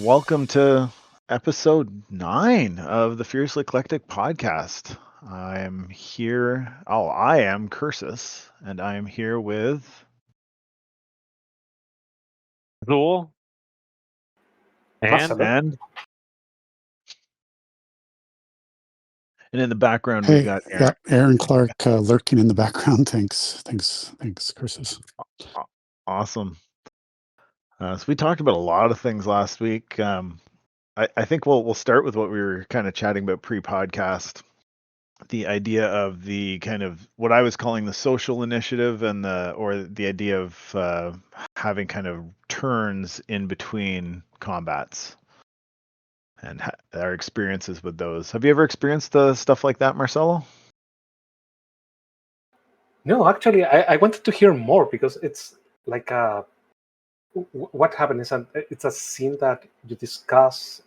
Welcome to episode 9 of the Fiercely Eclectic podcast. I am Kersus, and I am here with, Phzoul and and in the background we've Hey, got Aaron. Aaron Clark lurking in the background. Thanks, Curses. Awesome. So we talked about a lot of things last week. I think we'll start with what we were kind of chatting about pre-podcast. The idea of the kind of what I was calling the social initiative and the idea of having kind of turns in between combats and our experiences with those. Have you ever experienced stuff like that, Marcelo? No, actually, I wanted to hear more because it's like what happened is it's a scene that you discuss,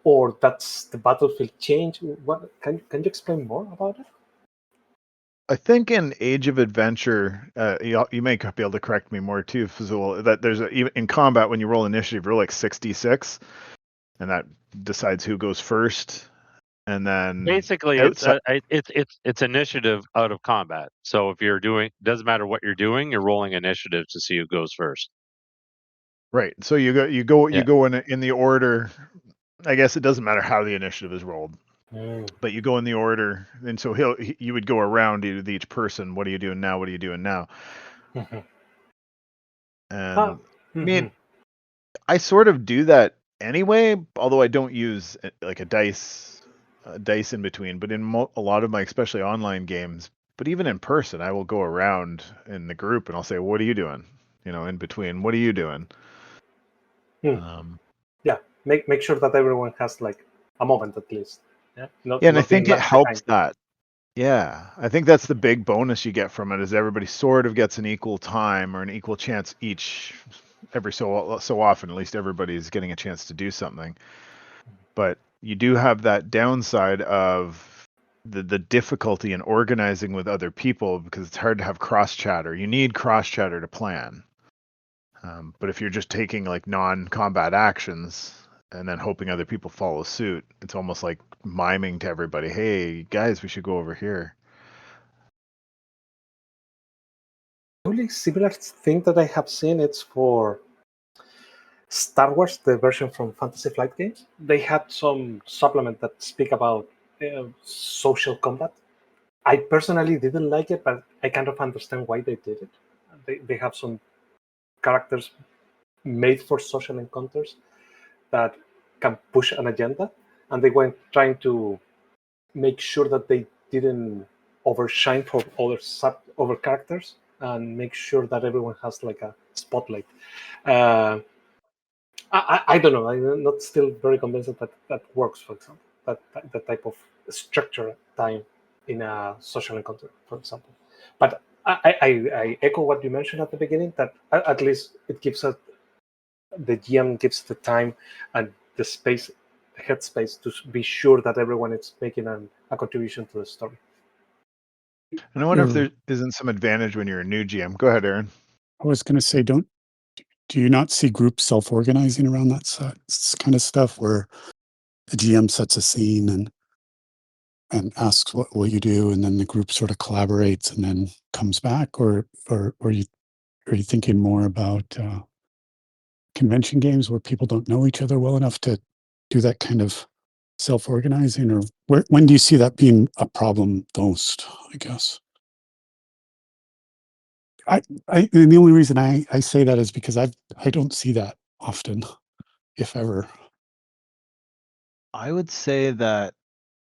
or that's the battlefield change. What can you explain more about it? I think in Age of Adventure, you may be able to correct me more too, Phzoul, that even in combat when you roll initiative, you roll like 66, and that decides who goes first. And then basically it's initiative out of combat. So if you're doesn't matter what you're doing, you're rolling initiative to see who goes first. Right. So you go in the order. I guess it doesn't matter how the initiative is rolled, but you go in the order, and so you would go around with each person. What are you doing now? What are you doing now? And I mean, I sort of do that anyway, although I don't use like a dice in between. But in a lot of my, especially online games, but even in person, I will go around in the group and I'll say, "What are you doing?" In between, what are you doing? Yeah, make sure that everyone has like a moment at least. Yeah, and I think it helps that. Yeah, I think that's the big bonus you get from it is everybody sort of gets an equal time or an equal chance each every so often. At least everybody's getting a chance to do something. But you do have that downside of the difficulty in organizing with other people because it's hard to have cross chatter. You need cross chatter to plan. But if you're just taking like non-combat actions and then hoping other people follow suit, it's almost like miming to everybody, "Hey guys, we should go over here." The only similar thing that I have seen it's for Star Wars, the version from Fantasy Flight Games. They had some supplement that speak about social combat. I personally didn't like it, but I kind of understand why they did it. They have some characters made for social encounters that can push an agenda, and they were trying to make sure that they didn't overshine for other characters and make sure that everyone has like a spotlight. I don't know. I'm not still very convinced that that works. For example, that type of structure time in a social encounter, for example. But I echo what you mentioned at the beginning that at least it gives us the GM gives the time and the space, the headspace to be sure that everyone is making a contribution to the story. And I wonder if there isn't some advantage when you're a new GM. Go ahead, Aaron. I was going to say, do you not see groups self-organizing around that kind of stuff where the GM sets a scene and asks what you do, and then the group sort of collaborates and then comes back, or are you thinking more about convention games where people don't know each other well enough to do that kind of self-organizing, or when do you see that being a problem most, I guess? And the only reason I say that is because I don't see that often, if ever. I would say that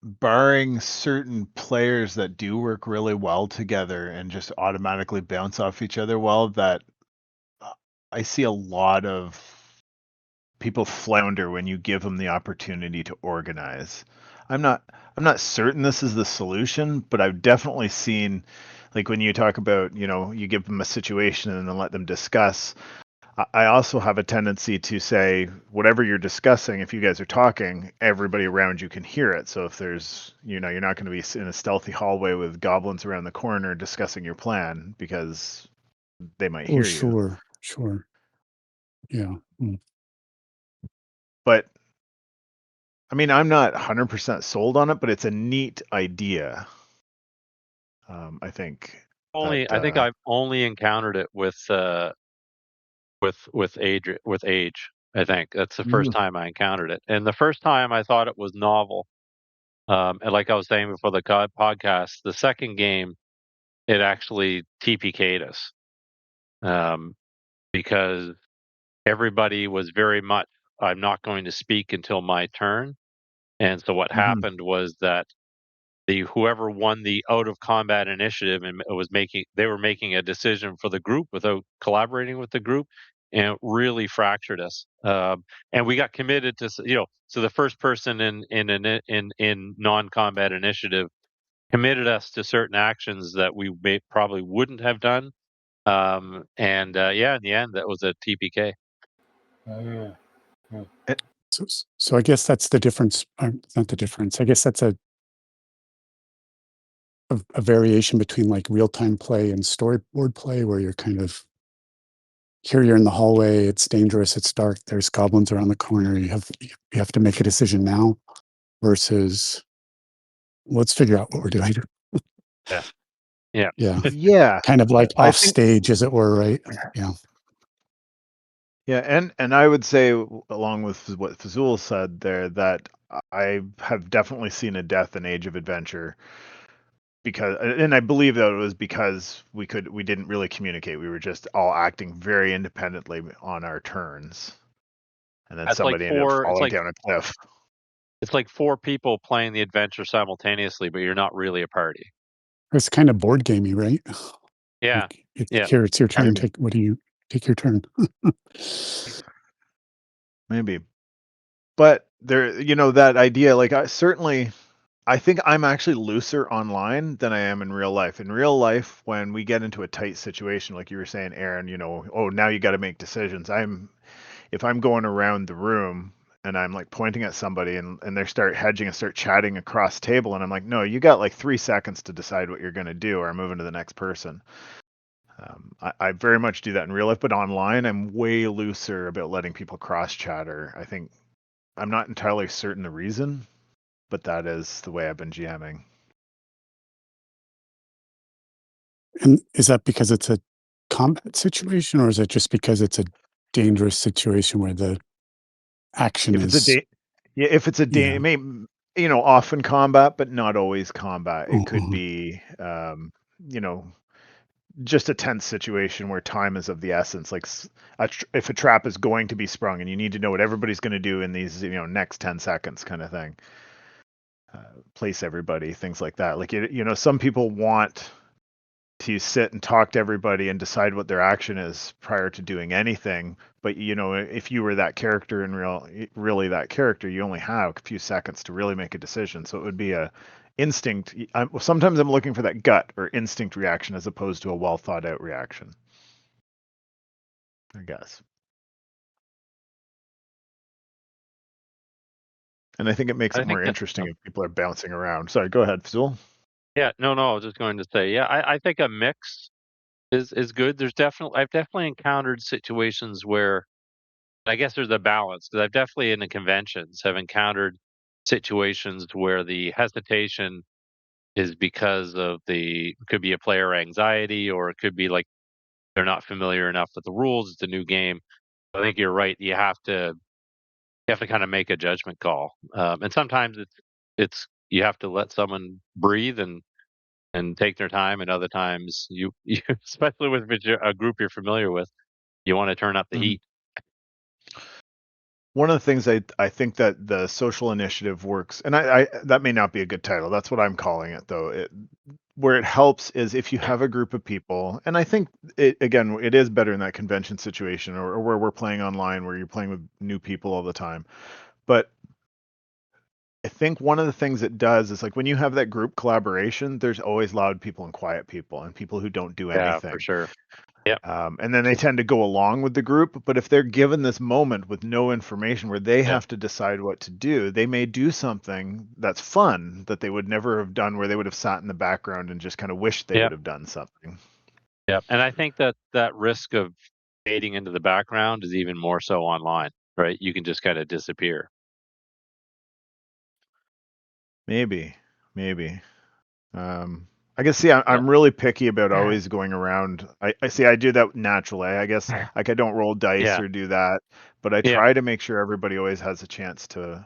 barring certain players that do work really well together and just automatically bounce off each other well, that I see a lot of people flounder when you give them the opportunity to organize. I'm not certain this is the solution, but I've definitely seen, like when you talk about, you give them a situation and then let them discuss. I also have a tendency to say, whatever you're discussing, if you guys are talking, everybody around you can hear it. So if there's, you're not going to be in a stealthy hallway with goblins around the corner discussing your plan because they might hear you. Sure. Yeah. but I mean, I'm not 100% sold on it, but it's a neat idea. I think. I think I've only encountered it with age. I think that's the first time I encountered it, and the first time I thought it was novel. And like I was saying before the podcast, the second game it actually TPK'd us because everybody was very much, I'm not going to speak until my turn. And so what happened was that whoever won the out of combat initiative and they were making a decision for the group without collaborating with the group, and it really fractured us. And we got committed to, so the first person in non-combat initiative committed us to certain actions that we probably wouldn't have done. In the end, that was a TPK. So I guess that's the difference. Not the difference. I guess that's a variation between like real-time play and storyboard play, where you're kind of here, you're in the hallway, it's dangerous, it's dark, there's goblins around the corner, you have to make a decision now, versus let's figure out what we're doing. Yeah. Kind of like off stage, as it were, right? Yeah, and I would say, along with what Phzoul said there, that I have definitely seen a death in Age of Adventure and I believe that it was because we didn't really communicate. We were just all acting very independently on our turns, and then somebody ended up falling down a cliff. It's like 4 people playing the adventure simultaneously, but you're not really a party. It's kind of board gamey, right? Yeah. Here, it's your turn. Take your turn. Maybe. But there, that idea, like I think I'm actually looser online than I am in real life. In real life, when we get into a tight situation, like you were saying, Aaron, now you got to make decisions. If I'm going around the room and I'm like pointing at somebody and they start hedging and start chatting across the table, and I'm like, no, you got like 3 seconds to decide what you're going to do, or I'm moving to the next person. I very much do that in real life, but online I'm way looser about letting people cross chatter. I think I'm not entirely certain the reason, but that is the way I've been GMing. And is that because it's a combat situation, or is it just because it's a dangerous situation where the action if it's it may, often combat, but not always combat. It could be, just a tense situation where time is of the essence. Like if a trap is going to be sprung and you need to know what everybody's going to do in these, next 10 seconds kind of thing. Place everybody, things like that. Like, some people want to sit and talk to everybody and decide what their action is prior to doing anything. But, if you were that character in really that character, you only have a few seconds to really make a decision. So it would be a instinct. Sometimes I'm looking for that gut or instinct reaction as opposed to a well thought out reaction, I guess. And I think it makes it more interesting if people are bouncing around. Sorry, go ahead, Phzoul. Yeah, no, I was just going to say, I think a mix is good. I've definitely encountered situations where, I guess there's a balance, because I've definitely in the conventions have encountered situations where the hesitation is because of could be a player anxiety, or it could be like they're not familiar enough with the rules. It's a new game. I think you're right. You have to kind of make a judgment call, and sometimes it's you have to let someone breathe and take their time, and other times you especially with a group you're familiar with, you want to turn up the heat. One of the things I think that the social initiative works, and I that may not be a good title. That's what I'm calling it, though. Where it helps is if you have a group of people, and I think it is better in that convention situation or where we're playing online, where you're playing with new people all the time. But I think one of the things it does is, like, when you have that group collaboration, there's always loud people and quiet people and people who don't do anything. Yeah, for sure. Yeah. And then they tend to go along with the group. But if they're given this moment with no information where they have to decide what to do, they may do something that's fun that they would never have done, where they would have sat in the background and just kind of wished they would have done something. Yeah. And I think that risk of fading into the background is even more so online. right? You can just kind of disappear. Maybe. I guess, see, I'm really picky about always going around. I see, I do that naturally. I guess, like, I don't roll dice Yeah. or do that, but I Yeah. try to make sure everybody always has a chance to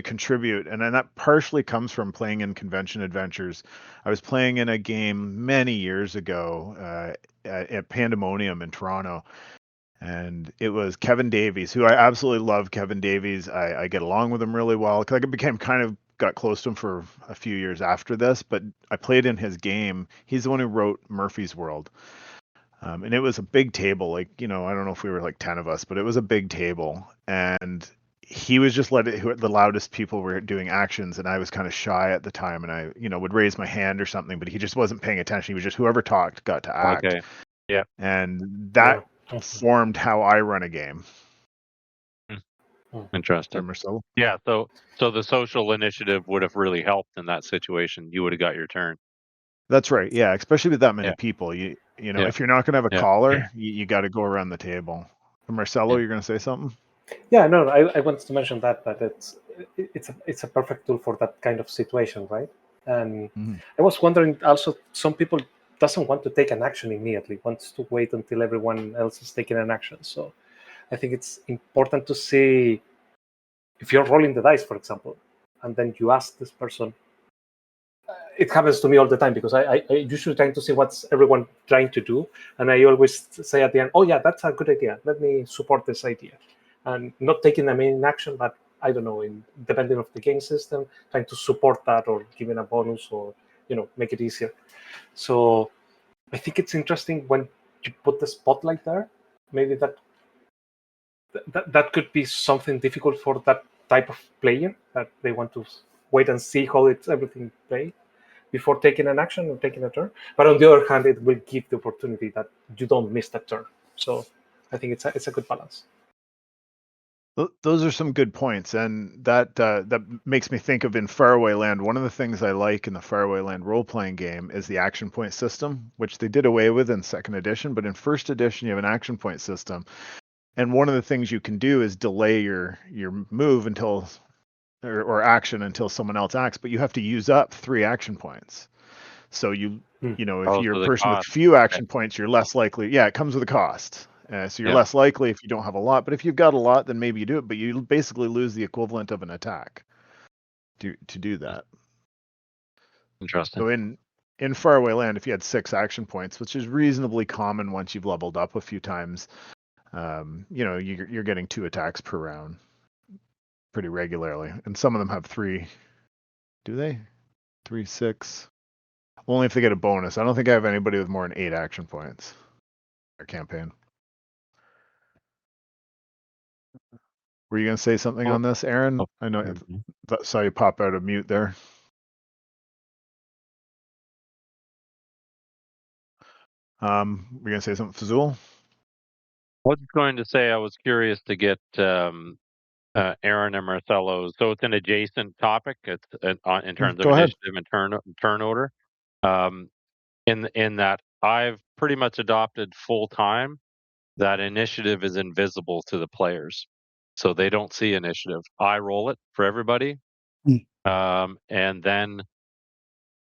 contribute. And then that partially comes from playing in convention adventures. I was playing in a game many years ago at Pandemonium in Toronto, and it was Kevin Davies, who I absolutely love. Kevin Davies, I get along with him really well. Cause I became kind of got close to him for a few years after this, but I played in his game. He's the one who wrote Murphy's World. And it was a big table, like, I don't know if we were like 10 of us, but it was a big table. And he was just the loudest people were doing actions, and I was kind of shy at the time, and I, would raise my hand or something, but he just wasn't paying attention. He was just whoever talked got to act. Okay. Yeah. And that formed how I run a game. Interesting. Marcelo? Yeah. So the social initiative would have really helped in that situation. You would have got your turn. That's right. Yeah, especially with that many Yeah. people. You know, Yeah. if you're not going to have a Yeah. caller, you got to go around the table. Marcelo, Yeah. you're going to say something? Yeah, no, I wanted to mention that it's a perfect tool for that kind of situation, right? And I was wondering also, some people doesn't want to take an action immediately, wants to wait until everyone else is taking an action. So I think it's important to see if you're rolling the dice, for example, and then you ask this person. It happens to me all the time because I usually trying to see what's everyone trying to do, and I always say at the end, "Oh yeah, that's a good idea. Let me support this idea," and not taking them in action, but I don't know, depending on the game system, trying to support that or giving a bonus or make it easier. So I think it's interesting when you put the spotlight there. Maybe that could be something difficult for that type of player, that they want to wait and see how it's everything played before taking an action or taking a turn. But on the other hand, it will give the opportunity that you don't miss that turn. So I think it's a good balance. Those are some good points, and that makes me think of in Faraway Land. One of the things I like in the Faraway Land role-playing game is the action point system, which they did away with in second edition. But in first edition, you have an action point system, and one of the things you can do is delay your move until or action until someone else acts, but you have to use up 3 action points. So if you're a person with few action points, you're less likely. Yeah, it comes with a cost. So you're less likely if you don't have a lot. But if you've got a lot, then maybe you do it. But you basically lose the equivalent of an attack to do that. Interesting. So in Faraway Land, if you had 6 action points, which is reasonably common once you've leveled up a few times, you're getting 2 attacks per round pretty regularly. And some of them have 3. Do they? 3, 6. Only if they get a bonus. I don't think I have anybody with more than 8 action points. Our campaign. Were you going to say something on this, Aaron? I know I saw you pop out of mute there. Were you going to say something, Phzoul? I was going to say I was curious to get Aron and Marcelo. So it's an adjacent topic. It's in terms of initiative and turn order. In that I've pretty much adopted full time that initiative is invisible to the players, so they don't see initiative. I roll it for everybody, and then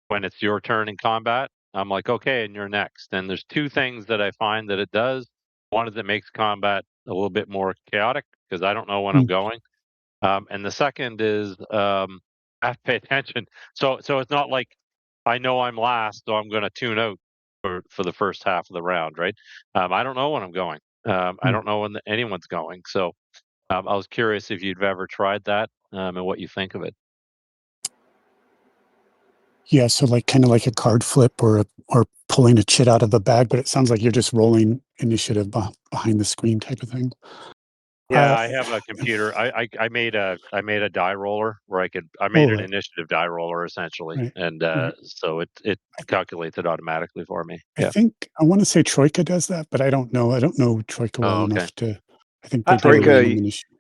when it's your turn in combat, I'm like, okay, and you're next. And there's 2 things that I find that it does. One is it makes combat a little bit more chaotic because I don't know when I'm going. And the second is I have to pay attention. So it's not like I know I'm last, so I'm going to tune out for the first half of the round, right? I don't know when I'm going. I don't know when anyone's going. So I was curious if you've ever tried that and what you think of it. Yeah, so kind of like a card flip or pulling a chit out of the bag, but it sounds like you're just rolling initiative behind the screen type of thing. Yeah, I have a computer. I made a die roller where I made an initiative die roller essentially, right, and so it calculates it automatically for me. I think I want to say Troika does that, but I don't know. I don't know Troika well enough to. I think they do a random initiative.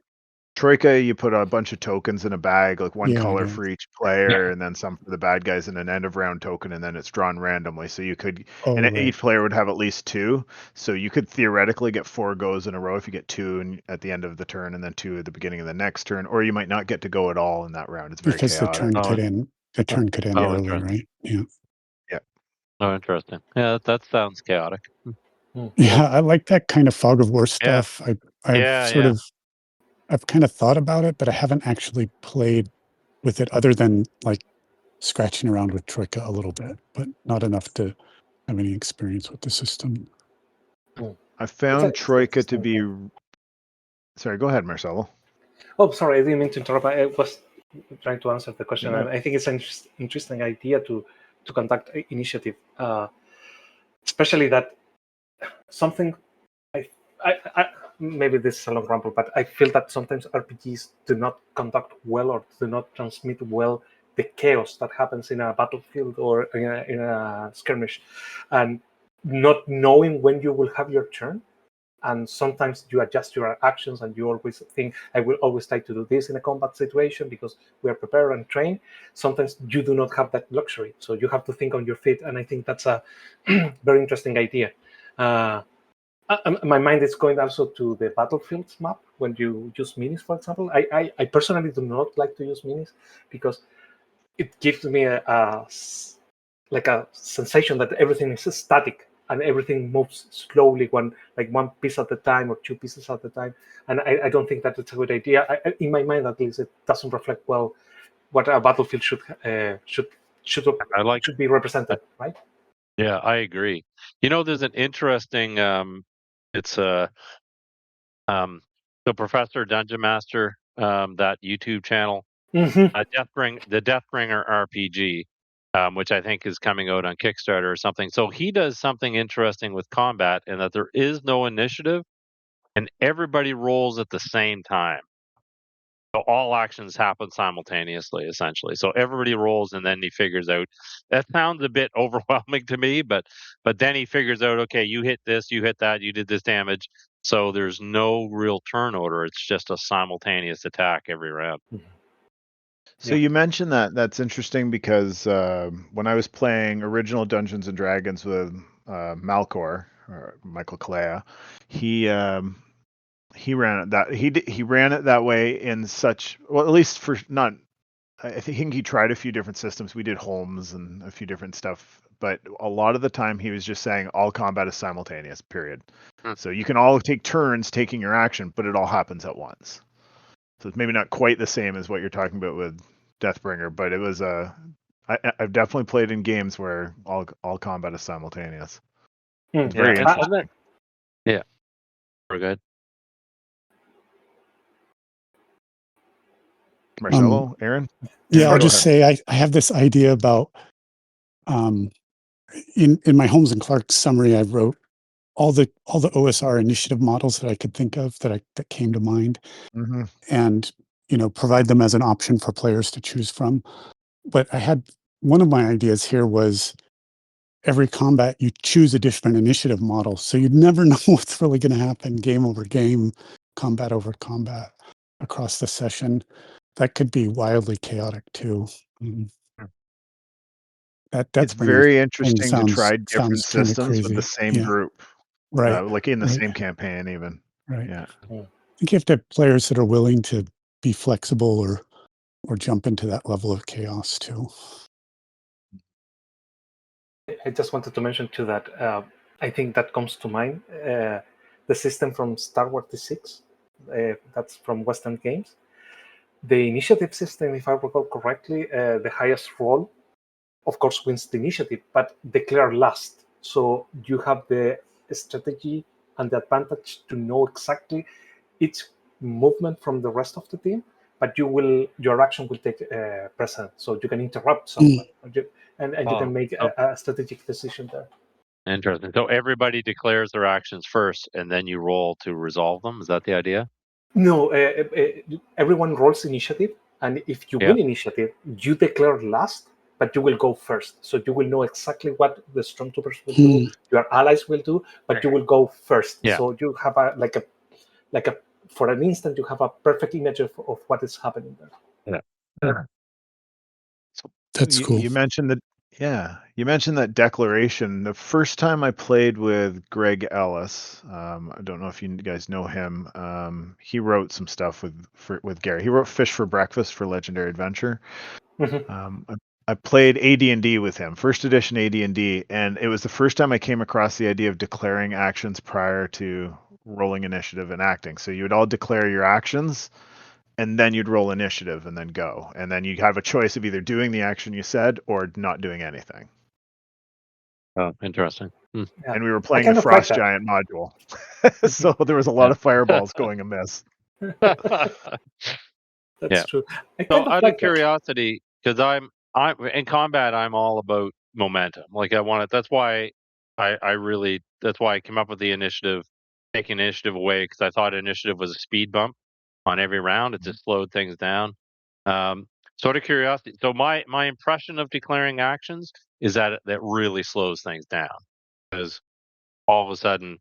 Troika, you put a bunch of tokens in a bag, like one Yeah, color yeah. for each player, and then some for the bad guys, and an end of round token, and then it's drawn randomly. So you could, Oh, and right. each player would have at least 2. So you could theoretically get 4 goes in a row if you get 2 at the end of the turn, and then 2 at the beginning of the next turn, or you might not get to go at all in that round. It's very Because the chaotic. turn could end. The turn could end early, interesting. right? Yeah. Yeah. Oh, interesting. Yeah, that sounds chaotic. Yeah, I like that kind of fog of war Yeah. stuff. I've Yeah, sort yeah. of, I've kind of thought about it, but I haven't actually played with it other than like scratching around with Troika a little bit, but not enough to have any experience with the system. I found It's Troika to interesting, be. yeah. Sorry, go ahead, Marcelo. Oh, sorry, I didn't mean to interrupt. I was trying to answer the question, No. and I think it's an interesting idea to conduct initiative, especially that something. I maybe this is a long ramble, but I feel that sometimes RPGs do not conduct well or do not transmit well the chaos that happens in a battlefield or in a skirmish, and not knowing when you will have your turn. And sometimes you adjust your actions and you always think, I will always try to do this in a combat situation because we are prepared and trained. Sometimes you do not have that luxury. So you have to think on your feet. And I think that's a very interesting idea. My mind is going also to the battlefields map when you use minis, for example. I personally do not like to use minis because it gives me like a sensation that everything is static and everything moves slowly, one piece at a time or 2 pieces at a time. And I don't think that it's a good idea. In my mind, at least, it doesn't reflect well what a battlefield should be represented, right? Yeah, I agree. You know, there's an interesting it's the Professor Dungeon Master, that YouTube channel, Mm-hmm. the Deathbringer RPG, which I think is coming out on Kickstarter or something. So he does something interesting with combat in that there is no initiative and everybody rolls at the same time. So all actions happen simultaneously, essentially. So everybody rolls, and then he figures out. That sounds a bit overwhelming to me, but then he figures out, okay, you hit this, you hit that, you did this damage. So there's no real turn order. It's just a simultaneous attack every round. So you mentioned that. That's interesting because when I was playing original Dungeons and Dragons with Malcor or Michael Kalea, he ran it that he ran it that way in such, well, at least for not. I think he tried a few different systems. We did Holmes and a few different stuff, but a lot of the time he was just saying all combat is simultaneous. Period. So you can all take turns taking your action, but it all happens at once. So it's maybe not quite the same as what you're talking about with Deathbringer, but it was I've definitely played in games where all combat is simultaneous. It's very interesting. Yeah, we're good. Marcelo, Aaron? Yeah, I'll go just ahead. say I have this idea about in my Holmes and Clark summary, I wrote all the OSR initiative models that I could think of that came to mind, and provide them as an option for players to choose from. But I had one of my ideas here was every combat you choose a different initiative model, so you'd never know what's really going to happen game over game, combat over combat across the session. That could be wildly chaotic too. That's It's very interesting to sounds try different kind of systems with the crazy. same group, Right. like in the Right. same campaign, even. Right. Yeah. I think you have to have players that are willing to be flexible or jump into that level of chaos too. I just wanted to mention too that I think that comes to mind the system from Star Wars D6. That's from Western Games. The initiative system, if I recall correctly, the highest roll, of course, wins the initiative, but declare last. So you have the strategy and the advantage to know exactly each movement from the rest of the team, but your action will take precedence. So you can interrupt someone, and you can make a strategic decision there. Interesting. So everybody declares their actions first, and then you roll to resolve them. Is that the idea? No, everyone rolls initiative, and if you win initiative, you declare last, but you will go first. So you will know exactly what the stormtroopers will do, your allies will do, but you will go first. Yeah. So you have for an instant, you have a perfect image of what is happening there. Yeah. So That's cool. you mentioned that, yeah, you mentioned that declaration. The first time I played with Greg Ellis, I don't know if you guys know him. He wrote some stuff with Gary. He wrote Fish for Breakfast for Legendary Adventure. I played AD&D with him, first edition AD&D, and it was the first time I came across the idea of declaring actions prior to rolling initiative and acting. So you would all declare your actions, and then you'd roll initiative and then go. And then you have a choice of either doing the action you said or not doing anything. Oh, interesting. Yeah. And we were I playing kind the of like Frost that. Giant module. So there was a lot of fireballs going amiss. That's Yeah. true. I So kind of out of like that. curiosity, because I'm in combat, I'm all about momentum. Like I want it. That's why that's why I came up with the initiative, taking initiative away, because I thought initiative was a speed bump on every round. It just slowed things down. So out of curiosity, so my impression of declaring actions is that really slows things down, because all of a sudden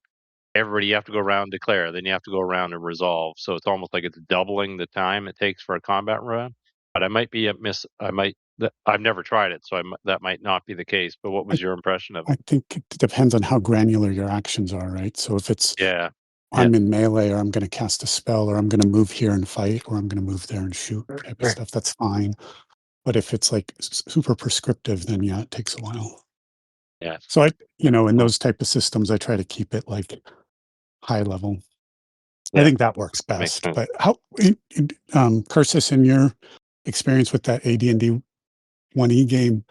everybody, you have to go around and declare, then you have to go around and resolve. So it's almost like it's doubling the time it takes for a combat round. But I might be I've never tried it, so that might not be the case. But what was your impression of I it? think it depends on how granular your actions are, right? So if it's Yeah. I'm in melee, or I'm going to cast a spell, or I'm going to move here and fight, or I'm going to move there and shoot type of stuff, that's fine. But if it's like super prescriptive, then yeah, it takes a while. Yes. So in those type of systems, I try to keep it like high level. I Yeah. think that works Makes best. sense. But how, Cursus, in your experience with that AD&D 1E game,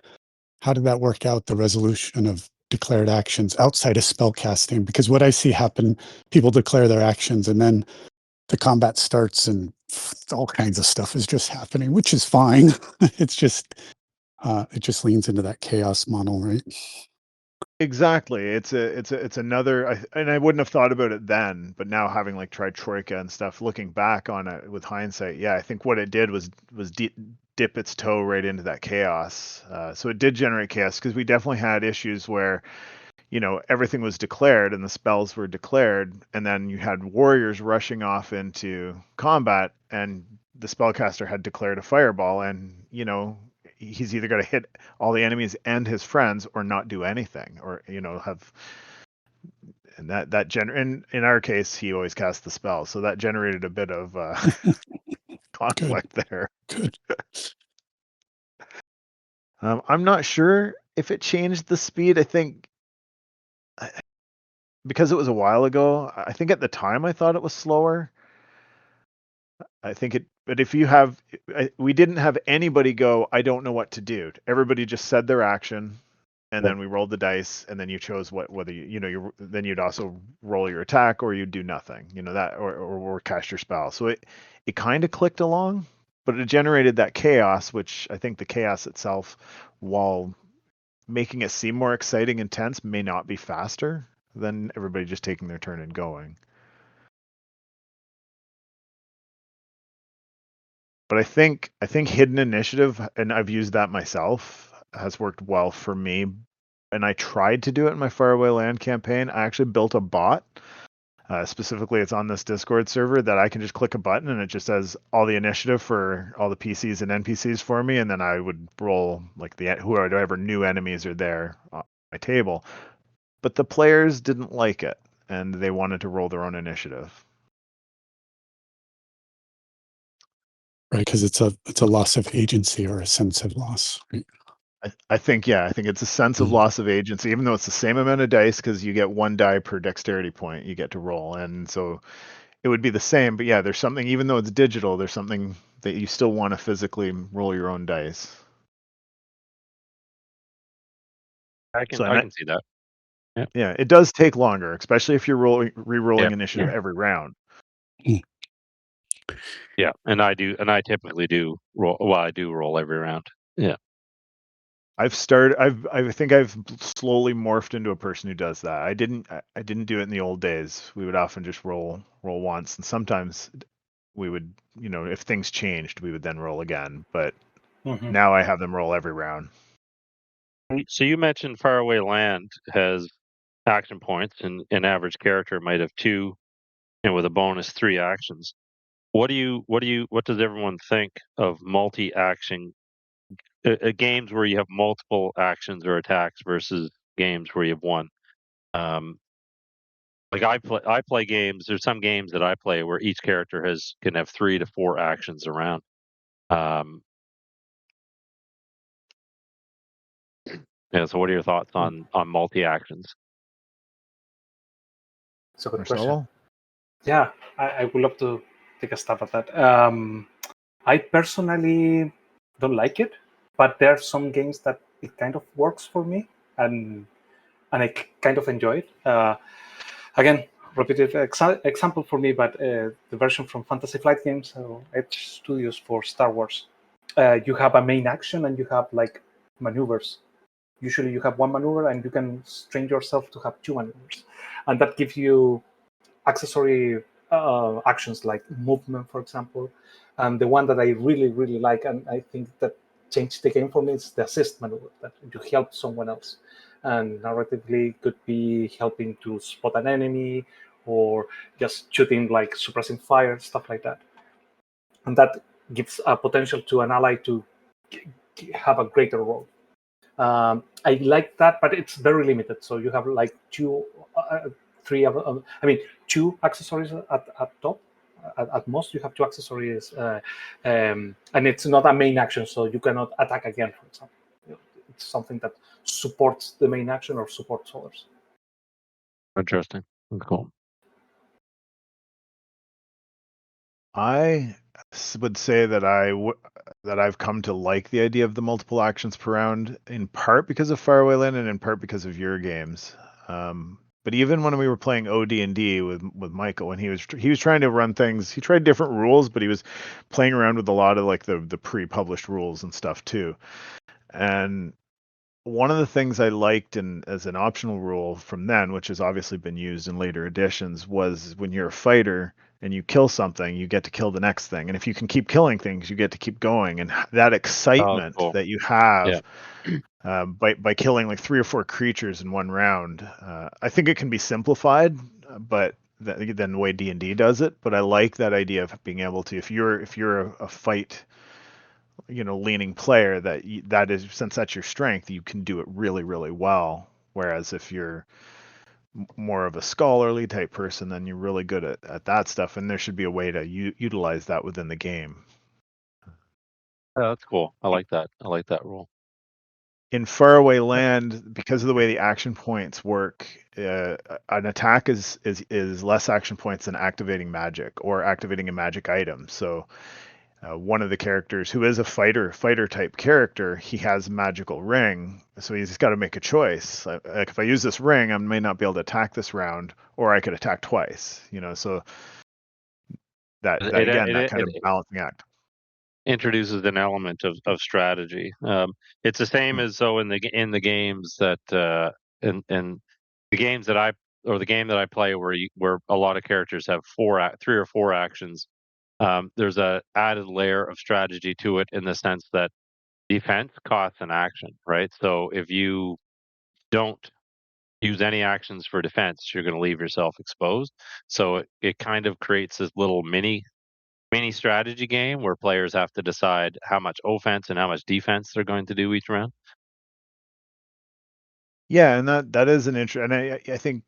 how did that work out, the resolution of declared actions outside of spell casting? Because what I see happen, people declare their actions and then the combat starts and all kinds of stuff is just happening, which is fine. It's just, it just leans into that chaos model, right? Exactly. It's another, and I wouldn't have thought about it then, but now having like tried Troika and stuff, looking back on it with hindsight, yeah, I think what it did was dip its toe right into that chaos. So it did generate chaos, because we definitely had issues where, everything was declared and the spells were declared, and then you had warriors rushing off into combat, and the spellcaster had declared a fireball, and he's either got to hit all the enemies and his friends or not do anything, or have, and in our case he always cast the spell, so that generated a bit of conflict there. Good. I'm not sure if it changed the speed. I think because it was a while ago, I think at the time I thought it was slower. I think but if you have, we didn't have anybody go, I don't know what to do. Everybody just said their action, and then we rolled the dice, and then you chose whether then you'd also roll your attack, or you'd do nothing, that, or cast your spell. So it kind of clicked along, but it generated that chaos, which I think the chaos itself, while making it seem more exciting and tense, may not be faster than everybody just taking their turn and going. But I think hidden initiative, and I've used that myself, has worked well for me. And I tried to do it in my Faraway Land campaign. I actually built a bot. Specifically, it's on this Discord server that I can just click a button and it just says all the initiative for all the PCs and NPCs for me, and then I would roll like whoever new enemies are there on my table. But the players didn't like it, and they wanted to roll their own initiative. Right, because it's a loss of agency or a sense of loss. Right? I think it's a sense of loss of agency, even though it's the same amount of dice, because you get 1 die per dexterity point you get to roll, and so it would be the same. But yeah, there's something, even though it's digital, there's something that you still want to physically roll your own dice. I can see that. Yeah. Yeah, it does take longer, especially if you're re-rolling Yeah. initiative every round. Yeah, and I typically do roll. Well, I do roll every round. Yeah. I think I've slowly morphed into a person who does that. I didn't do it in the old days. We would often just roll once, and sometimes we would, if things changed, we would then roll again. But now I have them roll every round. So you mentioned Faraway Land has action points, and an average character might have 2. and with a bonus 3 actions. What does everyone think of multi-action games where you have multiple actions or attacks versus games where you have one? Like I play games. There's some games that I play where each character can have 3 to 4 actions around. Um, yeah. So, what are your thoughts on multi actions? It's a good question. Marcelo? Yeah, I would love to take a stab at that. I personally don't like it, but there are some games that it kind of works for me, and I kind of enjoy it. Again, repeated example for me, but the version from Fantasy Flight Games, so Edge Studios for Star Wars. You have a main action and you have like maneuvers. Usually you have one maneuver and you can train yourself to have 2 maneuvers, and that gives you accessory actions like movement, for example. And the one that I really like, and I think that changed the game for me, is the assist maneuver, that you help someone else. And narratively could be helping to spot an enemy or just shooting, like suppressing fire, stuff like that. And that gives a potential to an ally to have a greater role. I like that, but it's very limited. So you have like 2, 3, I mean, 2 accessories at top. At most, you have 2 accessories, and it's not a main action, so you cannot attack again, for example. It's something that supports the main action or supports others. Interesting. Cool. I would say that I've come to like the idea of the multiple actions per round, in part because of Faraway Land and in part because of your games. But even when we were playing OD&D with Michael, when he was trying to run things, he tried different rules, but he was playing around with a lot of like the pre-published rules and stuff too. And one of the things I liked as an optional rule from then, which has obviously been used in later editions, was when you're a fighter and you kill something, you get to kill the next thing. And if you can keep killing things, you get to keep going. And that excitement Cool. that you have Yeah. by killing like 3 or 4 creatures in one round, I think it can be simplified, but than the way D&D does it. But I like that idea of being able to, if you're a fight leaning player, that is, since that's your strength, you can do it really well. Whereas if you're more of a scholarly type person, then you're really good at that stuff, and there should be a way to utilize that within the game. Oh, that's cool. I like that. I like that rule. In Faraway Land, because of the way the action points work, an attack is less action points than activating magic or activating a magic item. So one of the characters, who is a fighter type character, he has a magical ring, so he's got to make a choice. Like if I use this ring, I may not be able to attack this round, or I could attack twice. So that again, that kind of balancing act introduces an element of strategy. It's the same as so in the games that in the games that the game that I play where a lot of characters have 3 or 4 actions. There's a added layer of strategy to it in the sense that defense costs an action, right? So if you don't use any actions for defense, you're going to leave yourself exposed. So it kind of creates this little mini strategy game where players have to decide how much offense and how much defense they're going to do each round. Yeah, and that is an interest, and I think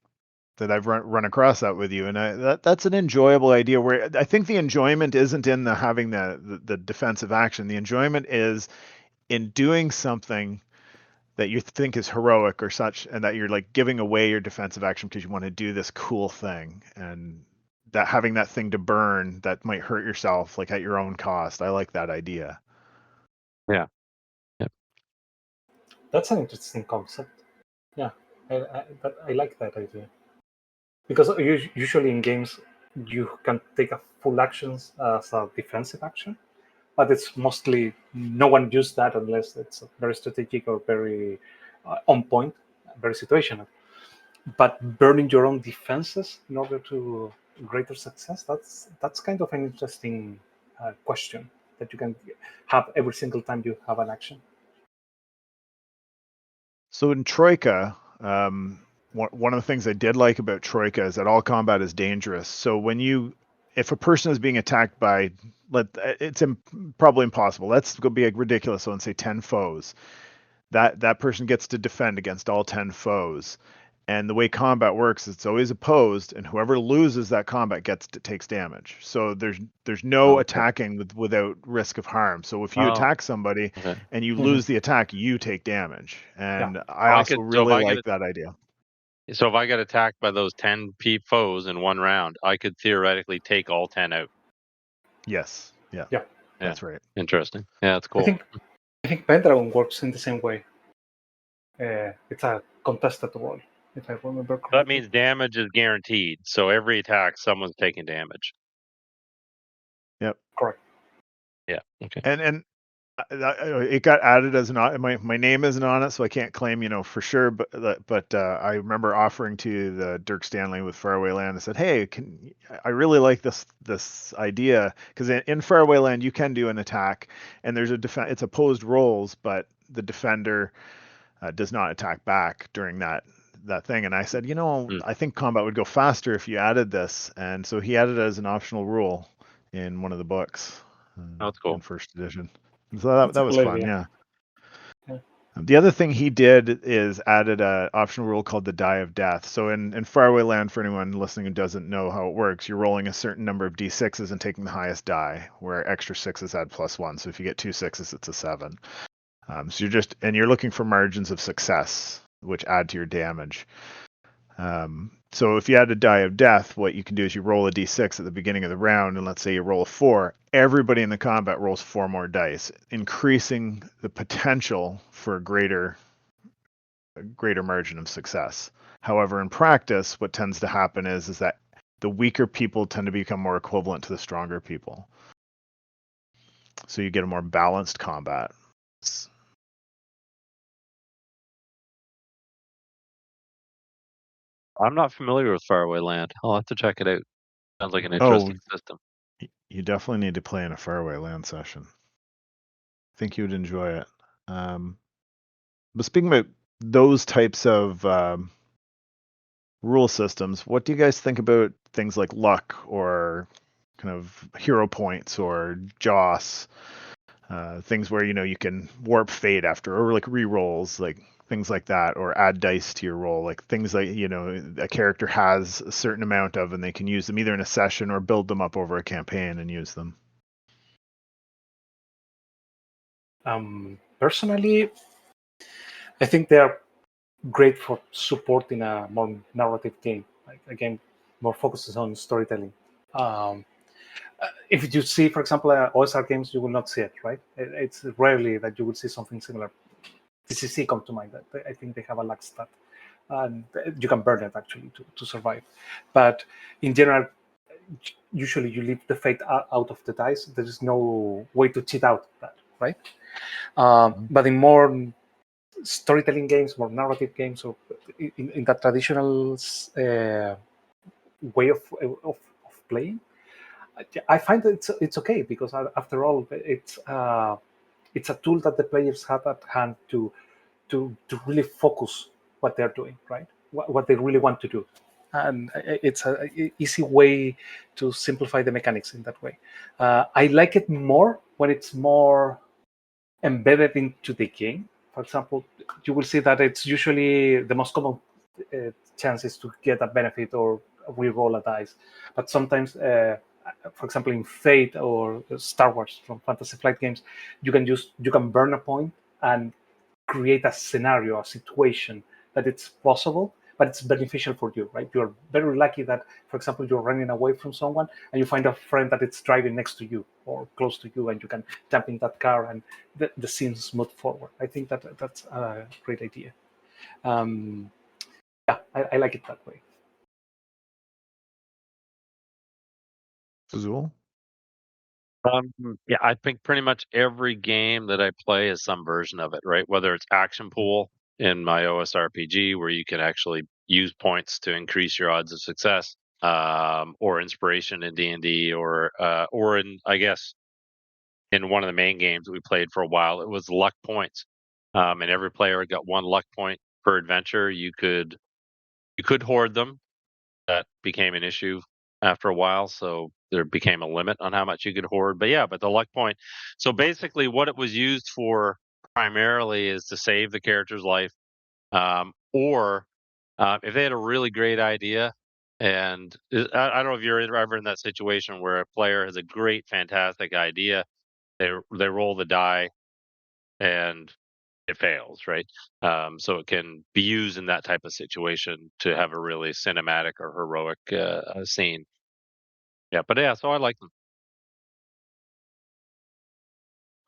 that I've run across that with you, and that's an enjoyable idea. Where I think the enjoyment isn't in having the defensive action. The enjoyment is in doing something that you think is heroic or such, and that you're like giving away your defensive action because you want to do this cool thing, and that having that thing to burn that might hurt yourself, like at your own cost. I like that idea. Yeah. That's an interesting concept. Yeah, I like that idea. Because usually in games, you can take a full actions as a defensive action, but it's mostly no one uses that unless it's very strategic or very on point, very situational. But burning your own defenses in order to greater success, that's kind of an interesting question that you can have every single time you have an action. So in Troika, one of the things I did like about Troika is that all combat is dangerous. So if a person is being attacked by, it's probably impossible. Let's go be ridiculous and say 10 foes. That person gets to defend against all 10 foes. And the way combat works, it's always opposed, and whoever loses that combat takes damage. So there's no attacking without risk of harm. So if you attack somebody and you lose the attack, you take damage. And I also really like that idea. So if I get attacked by those 10 foes in one round, I could theoretically take all 10 out. Yes. Yeah. That's right. Interesting. Yeah, that's cool. I think Pendragon works in the same way. It's a contested role, if I remember correctly. That means damage is guaranteed. So every attack, someone's taking damage. Yep. Correct. Yeah. Okay. And it got added as my name isn't on it, so I can't claim for sure. But I remember offering to the Dirk Stanley with Faraway Land. I said, "Hey, I really like this idea because in Faraway Land you can do an attack, and there's it's opposed rolls, but the defender does not attack back during that thing." And I said, I think combat would go faster if you added this, and so he added it as an optional rule in one of the books. That's cool. In first edition. So that was fun, yeah. The other thing he did is added an optional rule called the Die of Death. So in Faraway Land, for anyone listening who doesn't know how it works, you're rolling a certain number of d6s and taking the highest die, where extra 6s add +1. So if you get 2 6s, it's a 7. So you're looking for margins of success, which add to your damage. So if you add a Die of Death, what you can do is you roll a d6 at the beginning of the round, and let's say you roll a 4. Everybody in the combat rolls 4 more dice, increasing the potential for a greater margin of success. However, in practice, what tends to happen is that the weaker people tend to become more equivalent to the stronger people. So you get a more balanced combat. I'm not familiar with Faraway Land. I'll have to check it out. Sounds like an interesting system. You definitely need to play in a Faraway Land session. I think you would enjoy it. But speaking about those types of rule systems, what do you guys think about things like luck or kind of hero points or Joss? Things where you can warp fate after, or like re-rolls, like things like that, or add dice to your roll, like things like a character has a certain amount of, and they can use them either in a session or build them up over a campaign and use them. Personally, I think they are great for supporting a more narrative game, like a game more focuses on storytelling. If you see, for example, OSR games, you will not see it, right? It's rarely that you will see something similar. TCC come to mind. I think they have a luck stat, and you can burn it actually to survive. But in general, usually you leave the fate out of the dice. There is no way to cheat out that, right? But in more storytelling games, more narrative games, or in that traditional way of playing, I find that it's okay, because after all, it's a tool that the players have at hand to really focus what they're doing, right? What they really want to do, and it's an easy way to simplify the mechanics in that way. I like it more when it's more embedded into the game. For example, you will see that it's usually the most common chances to get a benefit or re-roll a dice, but sometimes, for example, in Fate or Star Wars from Fantasy Flight games, you can burn a point and create a scenario, a situation that it's possible, but it's beneficial for you, right? You're very lucky that, for example, you're running away from someone and you find a friend that it's driving next to you or close to you, and you can jump in that car and the scenes move forward. I think that's a great idea. Yeah, I like it that way. Phzoul? Yeah, I think pretty much every game that I play is some version of it, right? Whether it's Action Pool in my OSRPG, where you can actually use points to increase your odds of success, or Inspiration in D&D, or in, I guess, in one of the main games that we played for a while, it was luck points. And every player got 1 luck point per adventure. You could You could hoard them. That became an issue after a while, so there became a limit on how much you could hoard. But yeah, but the luck point. So basically, what it was used for primarily is to save the character's life, or if they had a really great idea, and I don't know if you're ever in that situation where a player has a great, fantastic idea, they roll the die and it fails, right? So it can be used in that type of situation to have a really cinematic or heroic scene. Yeah, but yeah, so I like them.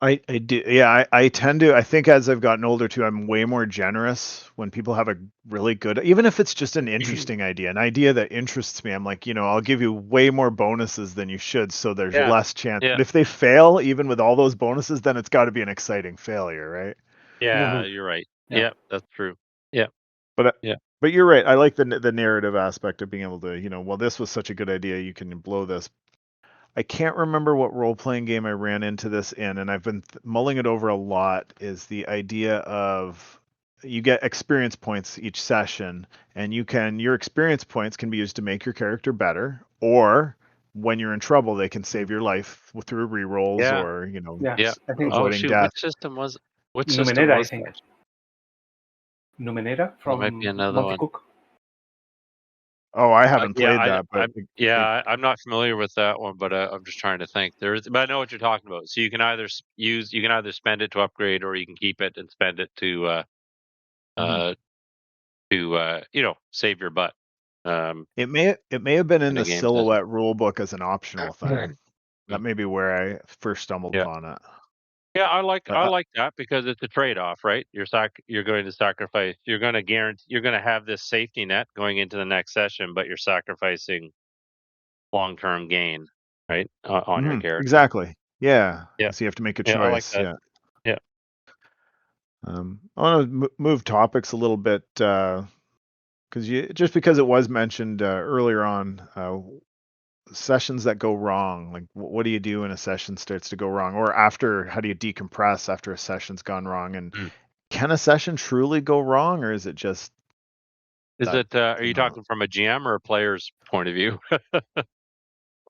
I do, yeah. I tend to. I think as I've gotten older too, I'm way more generous when people have a really good, even if it's just an interesting idea, an idea that interests me. I'm like, I'll give you way more bonuses than you should, so there's Yeah, less chance. yeah, But if they fail, even with all those bonuses, then it's got to be an exciting failure, right? yeah. Mhm. You're right. Yeah. Yeah, that's true. Yeah, But yeah. but you're right. I like the narrative aspect of being able to, well, this was such a good idea, you can blow this. I can't remember what role playing game I ran into this in, and I've been mulling it over a lot. Is the idea of you get experience points each session, and your experience points can be used to make your character better, or when you're in trouble, they can save your life through rerolls Yeah, or Yeah, yeah. I think Oh avoiding shoot, death. which system Numenera, I was think. that? Numenera That might be from another Monty one. Cook. Oh, I haven't played that, but I'm not familiar with that one, but I'm just trying to think. But I know what you're talking about. So you can either you can either spend it to upgrade, or you can keep it and spend it mhm. uh, save your butt. Um, It may have been in in a the game session. Silhouette rule book as an optional thing. That Mm. may be where I first stumbled Yeah. upon it. Yeah, But I like that because it's a trade-off, right? You're going to sacrifice. You're going to guarantee. You're going to have this safety net going into the next session, but you're sacrificing long-term gain, right, on your character. exactly. Yeah. Yeah, So you have to make a yeah, I like choice. that. Yeah. Yeah. I want to move topics a little bit because it was mentioned earlier on, sessions that go wrong. Like, what do you do when a session starts to go wrong, or after? How do you decompress after a session's gone wrong? And Mm. can a session truly go wrong, or is it just Is that? it? Are you talking from a GM or a player's point of view?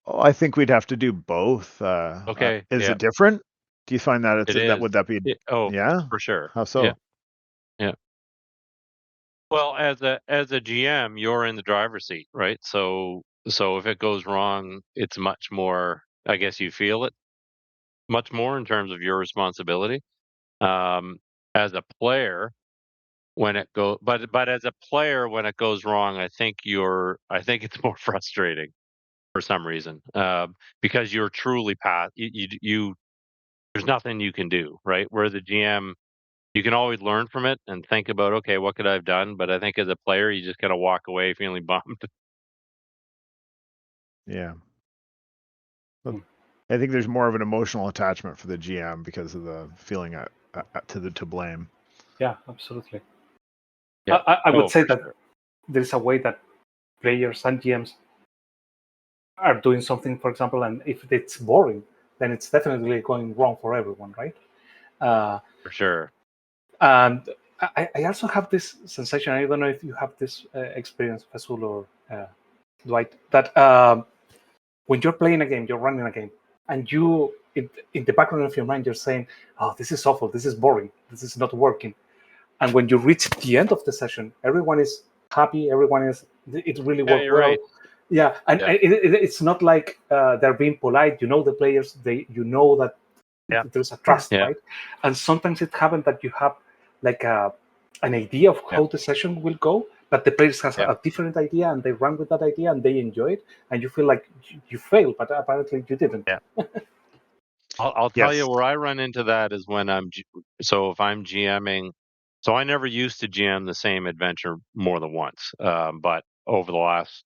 Oh, I think we'd have to do both. Okay. Is Yeah, it different? Do you find that it that is. would that be? Oh, Yeah. for sure. How Yeah, so? yeah. Well, as a GM, you're in the driver's seat, right? So if it goes wrong, it's much more. I guess you feel it much more in terms of your responsibility. Um, as a player, but as a player, when it goes wrong, I think it's more frustrating for some reason, because you're truly past. There's nothing you can do, right? Where the GM, you can always learn from it and think about, okay, what could I have done? But I think as a player, you just kind of walk away feeling bummed. Yeah. But Hmm. I think there's more of an emotional attachment for the GM because of the feeling to blame. Yeah, absolutely. Yeah. I would Oh, say for that sure. there's a way that players and GMs are doing something, for example, and if it's boring, then it's definitely going wrong for everyone, right? Uh, For sure. and I also have this sensation. I don't know if you have this experience, Phzoul or Dwight, that when you're playing a game, you're running a game, and in the background of your mind, you're saying, "Oh, this is awful. This is boring. This is not working." And when you reach the end of the session, everyone is happy. Everyone is it really Yeah, worked you're well. right. Yeah, and Yeah. it's not like they're being polite. You know the players. That Yeah. there's a trust, Yeah. right? And sometimes it happens that you have like an idea of Yeah. how the session will go, but the players has Yeah. a different idea and they run with that idea and they enjoy it, and you feel like you failed, but apparently you didn't. Yeah. I'll tell you Yes. where I run into that is when so if I'm GMing, so I never used to GM the same adventure more than once. But over the last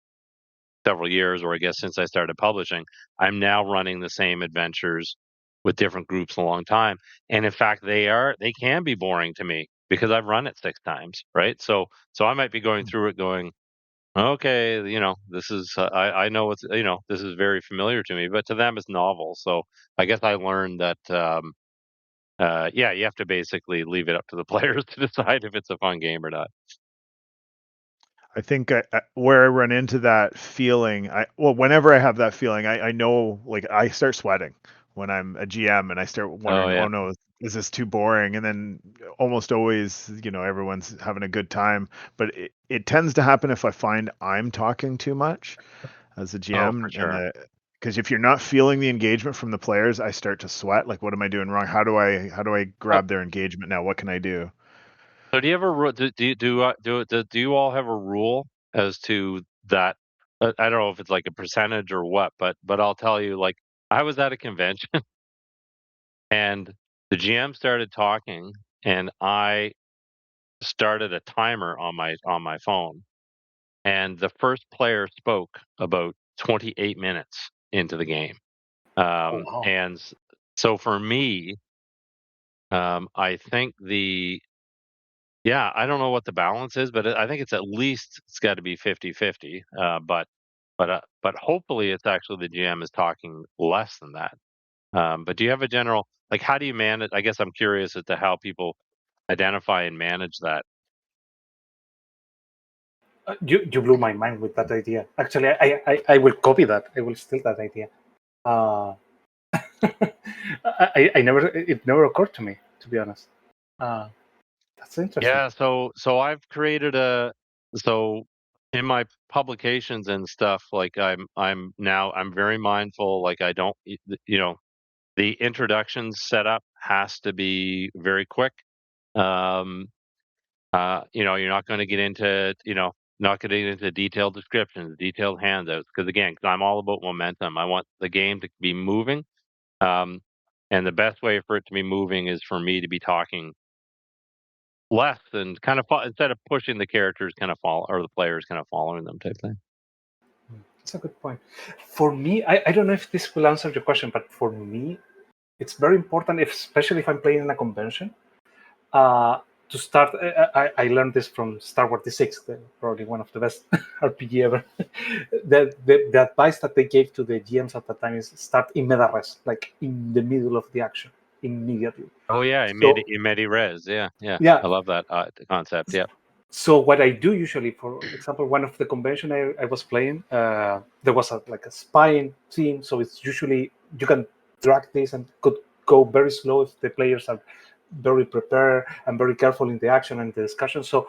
several years, or I guess since I started publishing, I'm now running the same adventures with different groups a long time. And in fact, they can be boring to me because I've run it 6 times, right? So I might be going through it going, okay, this is I know this is very familiar to me, but to them it's novel. So I guess I learned that yeah, you have to basically leave it up to the players to decide if it's a fun game or not. I think where I run into that feeling, whenever I have that feeling, I know, like, I start sweating when I'm a GM and I start Oh wondering, yeah. oh no, is this too boring? And then almost always, everyone's having a good time. But it tends to happen if I find I'm talking too much as a Oh, for GM, sure. because if you're not feeling the engagement from the players, I start to sweat. Like, what am I doing wrong? How do I grab their engagement now? What can I do? So do you have a do you all have a rule as to that? I don't know if it's like a percentage or what, but I'll tell you, like, I was at a convention and the GM started talking, and I started a timer on my phone, and the first player spoke about 28 minutes into the game. Oh wow. And so for me, I think I don't know what the balance is, but I think at least it's got to be 50-50. But hopefully it's actually the GM is talking less than that. But do you have a general, like, how do you manage? I guess I'm curious as to how people identify and manage that. You blew my mind with that idea. Actually, I will copy that. I will steal that idea. Uh, I never, it never occurred to me, to be honest. Uh, that's interesting. Yeah, so I've created so in my publications and stuff, like, I'm very mindful, like, I don't the introduction setup has to be very quick. Um you're not going to get into, not getting into detailed descriptions, detailed handouts, because again, 'cause I'm all about momentum. I want the game to be moving. Um and the best way for it to be moving is for me to be talking less and kind of instead of pushing the characters, kind of follow, or the players kind of following them, type thing. That's a good point. For me, I don't know if this will answer your question, but for me, it's very important, especially if I'm playing in a convention, uh, to start. I learned this from Star Wars D6, probably one of the best RPG ever. The advice that they gave to the GMs at the time is start in meta res, like in the middle of the action, immediately. Oh yeah, So immedi res. Yeah. yeah, I love that concept. Yeah. so what I do usually, for example, one of the convention I was playing, there was like a spying team. So it's usually you can drag this and could go very slow if the players are very prepared and very careful in the action and the discussion. So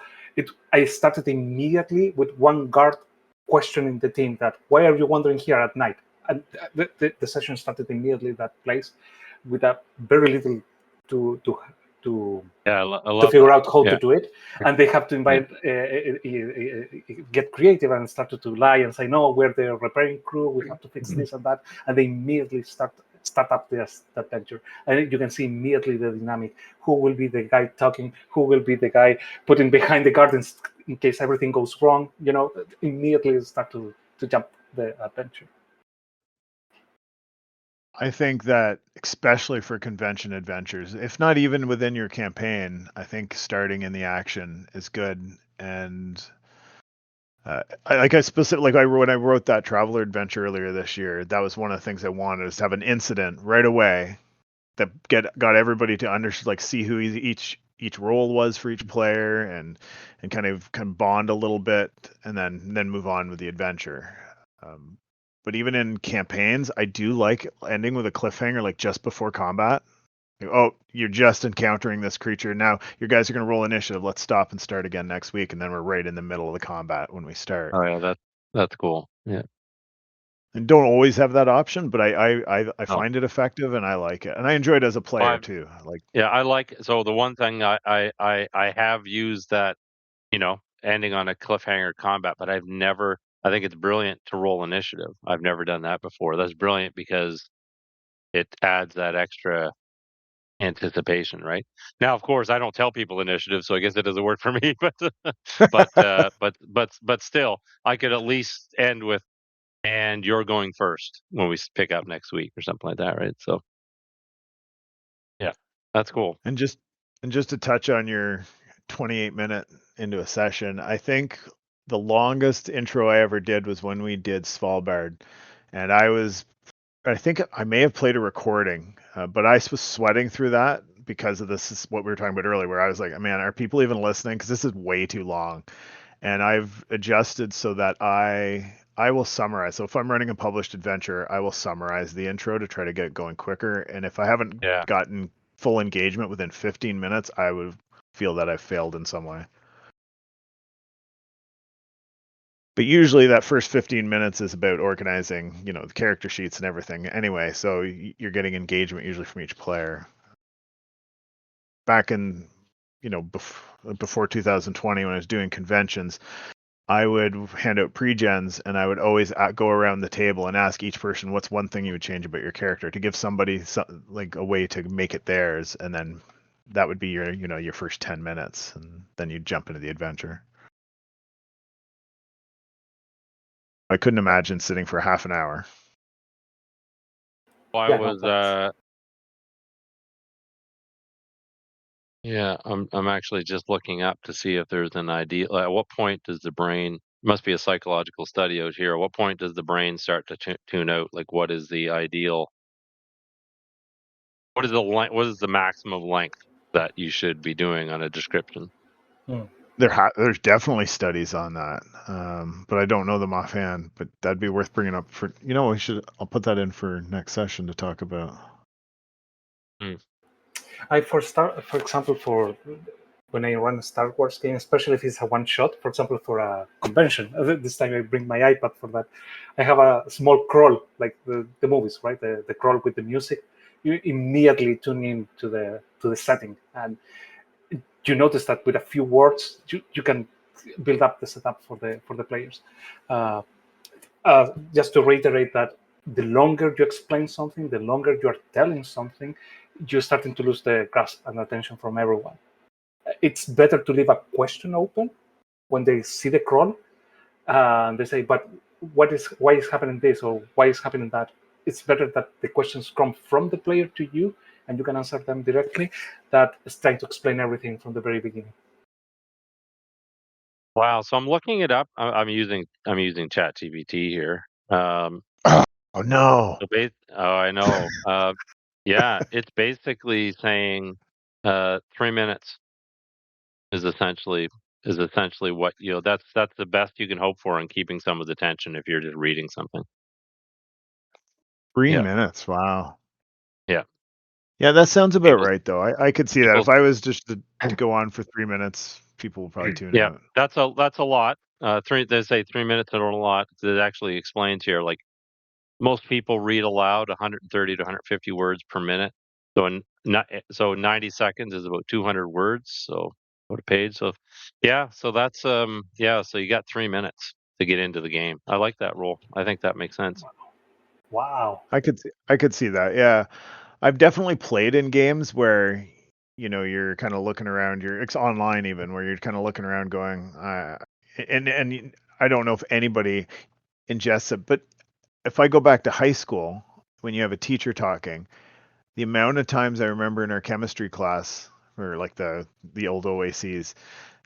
I started immediately with one guard questioning the team that why are you wandering here at night? And the session started immediately that place with a very little to to to Yeah, I to love figure that. out how to Yeah. do it, and they have to Yeah. invite get creative and started to lie and say, no, we're the repairing crew, we have to fix this and that, and they immediately start up this adventure. And you can see immediately the dynamic: who will be the guy talking, who will be the guy putting behind the gardens in case everything goes wrong. Immediately start to jump the adventure. I think that especially for convention adventures, if not even within your campaign, I think starting in the action is good. And when I wrote that traveler adventure earlier this year, that was one of the things I wanted, is to have an incident right away that got everybody to see who each role was for each player, and kind of bond a little bit, and then move on with the adventure. Um, but even in campaigns, I do like ending with a cliffhanger, like just before combat. Like, oh, you're just encountering this creature. Now your guys are going to roll initiative. Let's stop and start again next week. And then we're right in the middle of the combat when we start. Oh yeah, that's cool. Yeah. And don't always have that option, but I Oh, find it effective and I like it. And I enjoy it as a well, player too. yeah, I like, so the one thing I have used that, ending on a cliffhanger combat, but I think it's brilliant to roll initiative. I've never done that before. That's brilliant because it adds that extra anticipation, right? Now, of course, I don't tell people initiative, so I guess it doesn't work for me, but still, I could at least end with, and you're going first when we pick up next week or something like that, right? So yeah, that's cool. And just to touch on your 28-minute into a session, I think the longest intro I ever did was when we did Svalbard, and I think I may have played a recording, but I was sweating through that because of this is what we were talking about earlier, where I was like, man, are people even listening? Because this is way too long. and I've adjusted so that I will summarize. So if I'm running a published adventure, I will summarize the intro to try to get it going quicker. And if I haven't gotten full engagement within 15 minutes, I would feel that I've failed in some way. But usually that first 15 minutes is about organizing, the character sheets and everything anyway. So you're getting engagement usually from each player. Back in, before 2020, when I was doing conventions, I would hand out pre-gens, and I would always go around the table and ask each person, what's one thing you would change about your character, to give somebody like a way to make it theirs, and then that would be your first 10 minutes, and then you'd jump into the adventure. I couldn't imagine sitting for half an hour. Well, I'm actually just looking up to see if there's an ideal. At what point does the brain? Must be a psychological study out here. At what point does the brain start to tune out? Like, what is the ideal? What is the maximum length that you should be doing on a description? There's definitely studies on that, but I don't know them offhand. But that'd be worth bringing up for I'll put that in for next session to talk about. For example, when I run a Star Wars game, especially if it's a one shot, for example, for a convention, this time I bring my iPad for that. I have a small crawl, like the movies, right? The crawl with the music. You immediately tune in to the setting, and you notice that with a few words, you can build up the setup for the players. Just to reiterate that the longer you explain something, the longer you are telling something, you're starting to lose the grasp and attention from everyone. It's better to leave a question open when they see the crawl. They say, but why is happening this, or why is happening that? It's better that the questions come from the player to you and you can answer them directly, that is trying to explain everything from the very beginning. Wow. So I'm looking it up. I'm using ChatGPT here. Oh no. I know. Yeah, it's basically saying 3 minutes is essentially what that's the best you can hope for in keeping someone's attention if you're just reading something. 3 minutes. Wow. Yeah. Yeah, that sounds about right, though. I could see that. If I was just to go on for 3 minutes, people will probably tune out. That's a lot. They say 3 minutes are a lot. It actually explains here, like, most people read aloud 130 to 150 words per minute. So 90 seconds is about 200 words. So what a page. So so that's so you got 3 minutes to get into the game. I like that rule. I think that makes sense. Wow. I could see that. Yeah. I've definitely played in games where you're kind of looking around, it's online even, where you're kind of looking around going and I don't know if anybody ingests it, but if I go back to high school, when you have a teacher talking, the amount of times I remember in our chemistry class, or like the old OACs,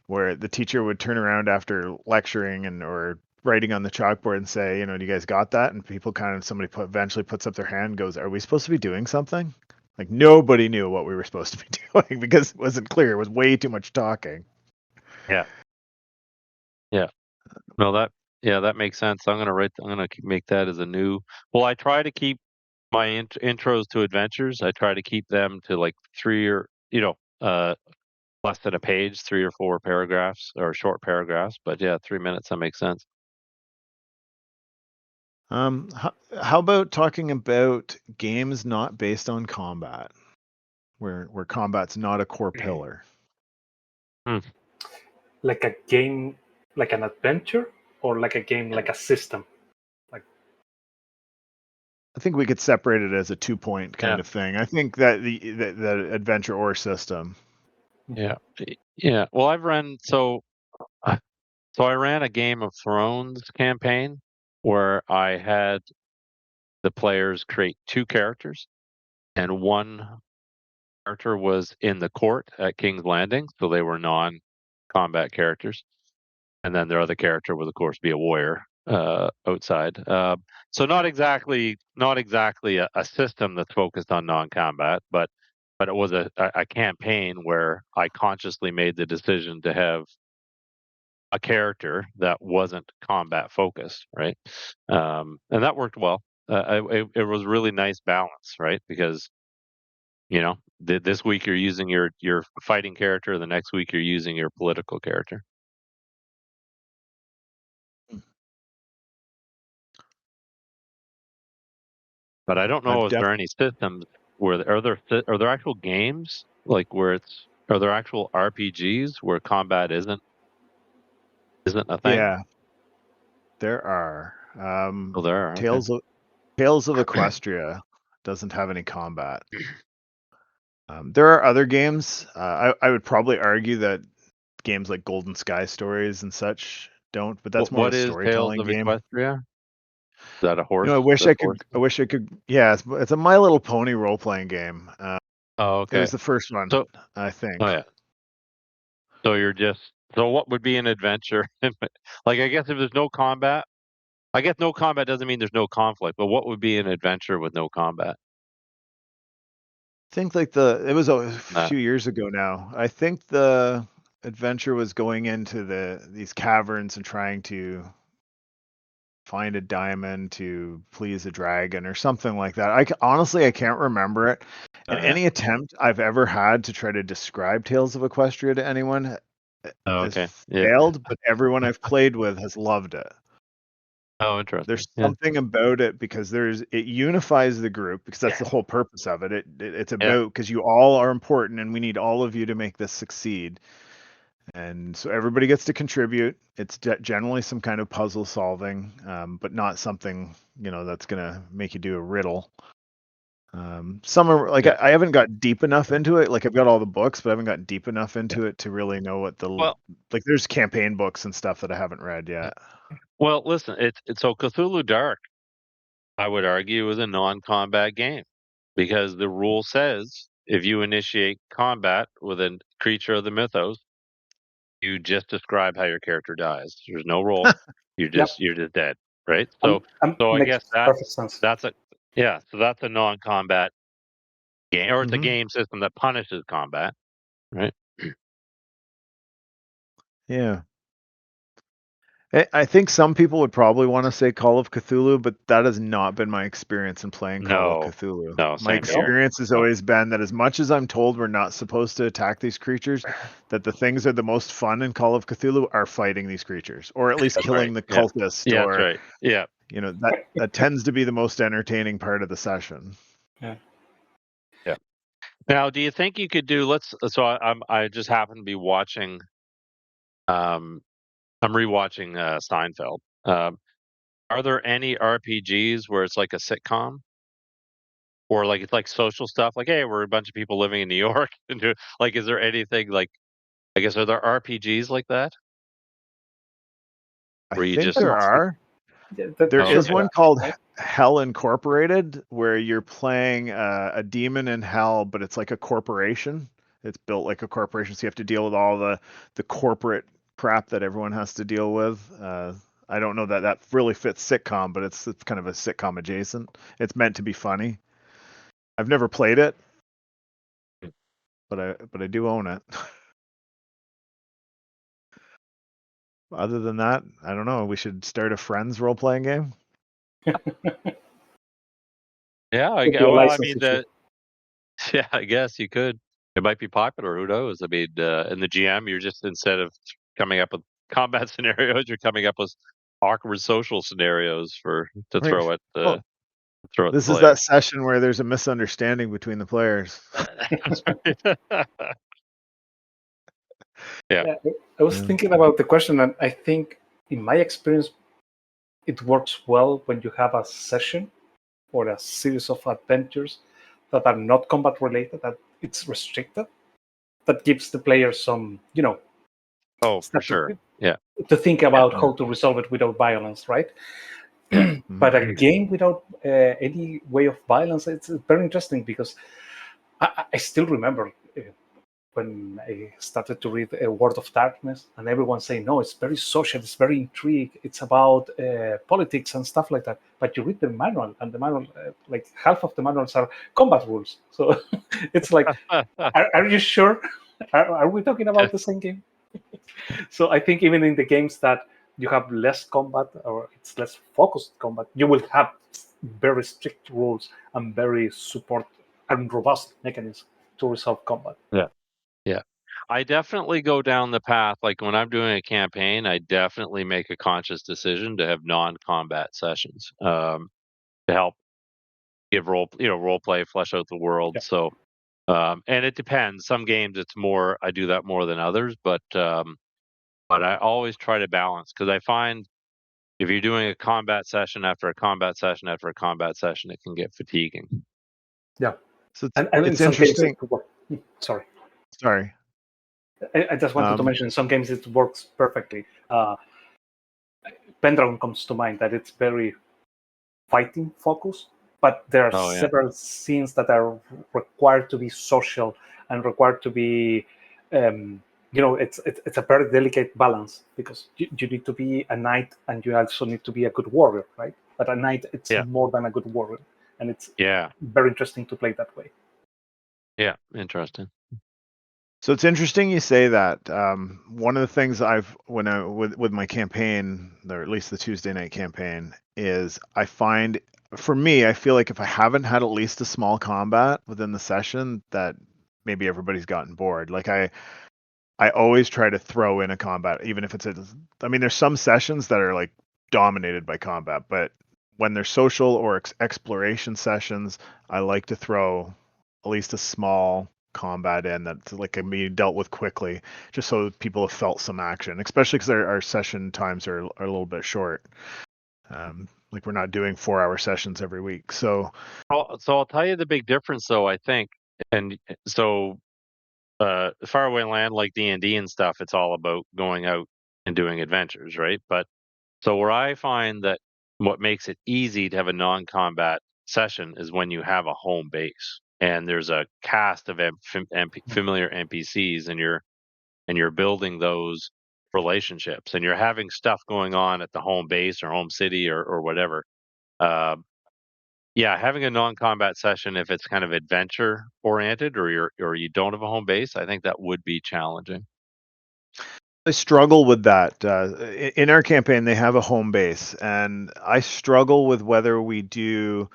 where the teacher would turn around after lecturing or writing on the chalkboard and say, do you guys got that? And people somebody eventually puts up their hand and goes, are we supposed to be doing something? Like nobody knew what we were supposed to be doing because it wasn't clear. It was way too much talking. Yeah. No, that makes sense. I'm gonna make that as a new. Well, I try to keep my intros to adventures. I try to keep them to like 3 or less than a page, 3 or 4 paragraphs or short paragraphs. But yeah, 3 minutes, that makes sense. How about talking about games not based on combat, where combat's not a core pillar? Like a game, like an adventure, or like a game, like a system? I think we could separate it as a 2-point kind of thing. I think that the adventure or system. Yeah. Well, I've run I ran a Game of Thrones campaign where I had the players create 2 characters, and one character was in the court at King's Landing, so they were non-combat characters, and then their other character would, of course, be a warrior outside. So not exactly a system that's focused on non-combat, but it was a campaign where I consciously made the decision to have a character that wasn't combat focused, right? And that worked well. It was really nice balance, right? Because this week you're using your fighting character, the next week you're using your political character. But I don't know, is there any systems where are there actual games like where are there actual RPGs where combat isn't a thing? Yeah, there are. Oh, there are. Okay. Tales of Equestria doesn't have any combat. There are other games. I would probably argue that games like Golden Sky Stories and such don't, but that's more What a is Tales storytelling of game. Equestria? Is that a horse? I wish I could. Yeah, it's a My Little Pony role playing game. Oh, It okay. was the first one, So, I think. oh yeah. So what would be an adventure? Like, I guess if there's no combat, I guess no combat doesn't mean there's no conflict, but what would be an adventure with no combat? I think like it was a Uh, few years ago now. I think the adventure was going into these caverns and trying to find a diamond to please a dragon or something like that. Honestly, I can't remember it. And yeah. any attempt I've ever had to try to describe Tales of Equestria to anyone Oh, has okay. Yeah. failed, but everyone I've played with has loved it. Oh, interesting. There's Yeah. something about it because it unifies the group, because that's the whole purpose of it. It's about, because you all are important and we need all of you to make this succeed. And so everybody gets to contribute. It's generally some kind of puzzle solving, but not something, that's going to make you do a riddle. Some are like, I haven't got deep enough into it. Like, I've got all the books, but I haven't gotten deep enough into it to really know what like there's campaign books and stuff that I haven't read yet. Well, listen, it's so Cthulhu Dark, I would argue, is a non-combat game because the rule says if you initiate combat with a creature of the mythos, you just describe how your character dies. There's no roll. You're just dead, right? So I makes guess perfect sense. that's a non-combat game, or it's a game system that punishes combat, right? Yeah. I think some people would probably want to say Call of Cthulhu, but that has not been my experience in playing Call of Cthulhu. No, My same here. experience has always been that as much as I'm told we're not supposed to attack these creatures, that the things that are the most fun in Call of Cthulhu are fighting these creatures, or at least killing the cultist, Yeah, or that's right. Yeah. That tends to be the most entertaining part of the session. Yeah. Now, do you think you could do? I just happen to be watching. I'm rewatching Seinfeld. Are there any RPGs where it's like a sitcom, or like it's like social stuff? Like, hey, we're a bunch of people living in New York, and like, is there anything like? I guess, are there RPGs like that? I think there are. Yeah, There is one called Hell Incorporated, where you're playing a demon in hell, but it's like a corporation. It's built like a corporation, so you have to deal with all the corporate crap that everyone has to deal with. I don't know that really fits sitcom, but it's kind of a sitcom adjacent. It's meant to be funny. I've never played it, but I do own it. Other than that, I don't know. We should start a Friends role playing game. Yeah, I guess you could. It might be popular. Who knows? I mean, in the GM, you're just, instead of coming up with combat scenarios, you're coming up with awkward social scenarios to throw at the This is players. that session where there's a misunderstanding between the players. Yeah. I was thinking about the question, and I think, in my experience, it works well when you have a session or a series of adventures that are not combat related, that it's restricted, that gives the player some, Oh, for sure. Yeah. to think about how to resolve it without violence, right? But a game without any way of violence, it's very interesting, because I still remember when I started to read World of Darkness, and everyone saying, no, it's very social, it's very intrigue, it's about politics and stuff like that. But you read the manual, and the manual, like half of the manuals are combat rules. So it's like, are you sure? Are we talking about the same game? So I think even in the games that you have less combat or it's less focused combat, you will have very strict rules and very support and robust mechanisms to resolve combat. Yeah. Yeah. I definitely go down the path, like when I'm doing a campaign, I definitely make a conscious decision to have non-combat sessions, to help give role play, flesh out the world. Yeah. So, and it depends. Some games it's more, I do that more than others, but I always try to balance because I find if you're doing a combat session after a combat session after a combat session, it can get fatiguing. Yeah. So And in it's some cases, interesting. sorry. Sorry. I just wanted to mention in some games it works perfectly. Pendragon comes to mind that it's very fighting focused, but there are Oh yeah. several scenes that are required to be social and required to be, it's a very delicate balance because you need to be a knight and you also need to be a good warrior, right? But a knight, it's Yeah. more than a good warrior, and it's Yeah. very interesting to play that way. Yeah. Interesting. So it's interesting you say that. One of the things with my campaign, or at least the Tuesday night campaign, is I find for me, I feel like if I haven't had at least a small combat within the session, that maybe everybody's gotten bored. Like I always try to throw in a combat, even if I mean, there's some sessions that are like dominated by combat, but when they're social or exploration sessions, I like to throw at least a small combat in that's like can be dealt with quickly, just so people have felt some action, especially because our session times are a little bit short. Like we're not doing 4-hour sessions every week. So So I'll tell you the big difference, though. I think, and so faraway land like D&D and stuff, it's all about going out and doing adventures, right? But so where I find that what makes it easy to have a non-combat session is when you have a home base and there's a cast of familiar NPCs and you're building those relationships and you're having stuff going on at the home base or home city or whatever. Uh, yeah, having a non-combat session, if it's kind of adventure oriented or you don't have a home base, I think that would be challenging. I struggle with that. In our campaign, they have a home base, and I struggle with whether we do.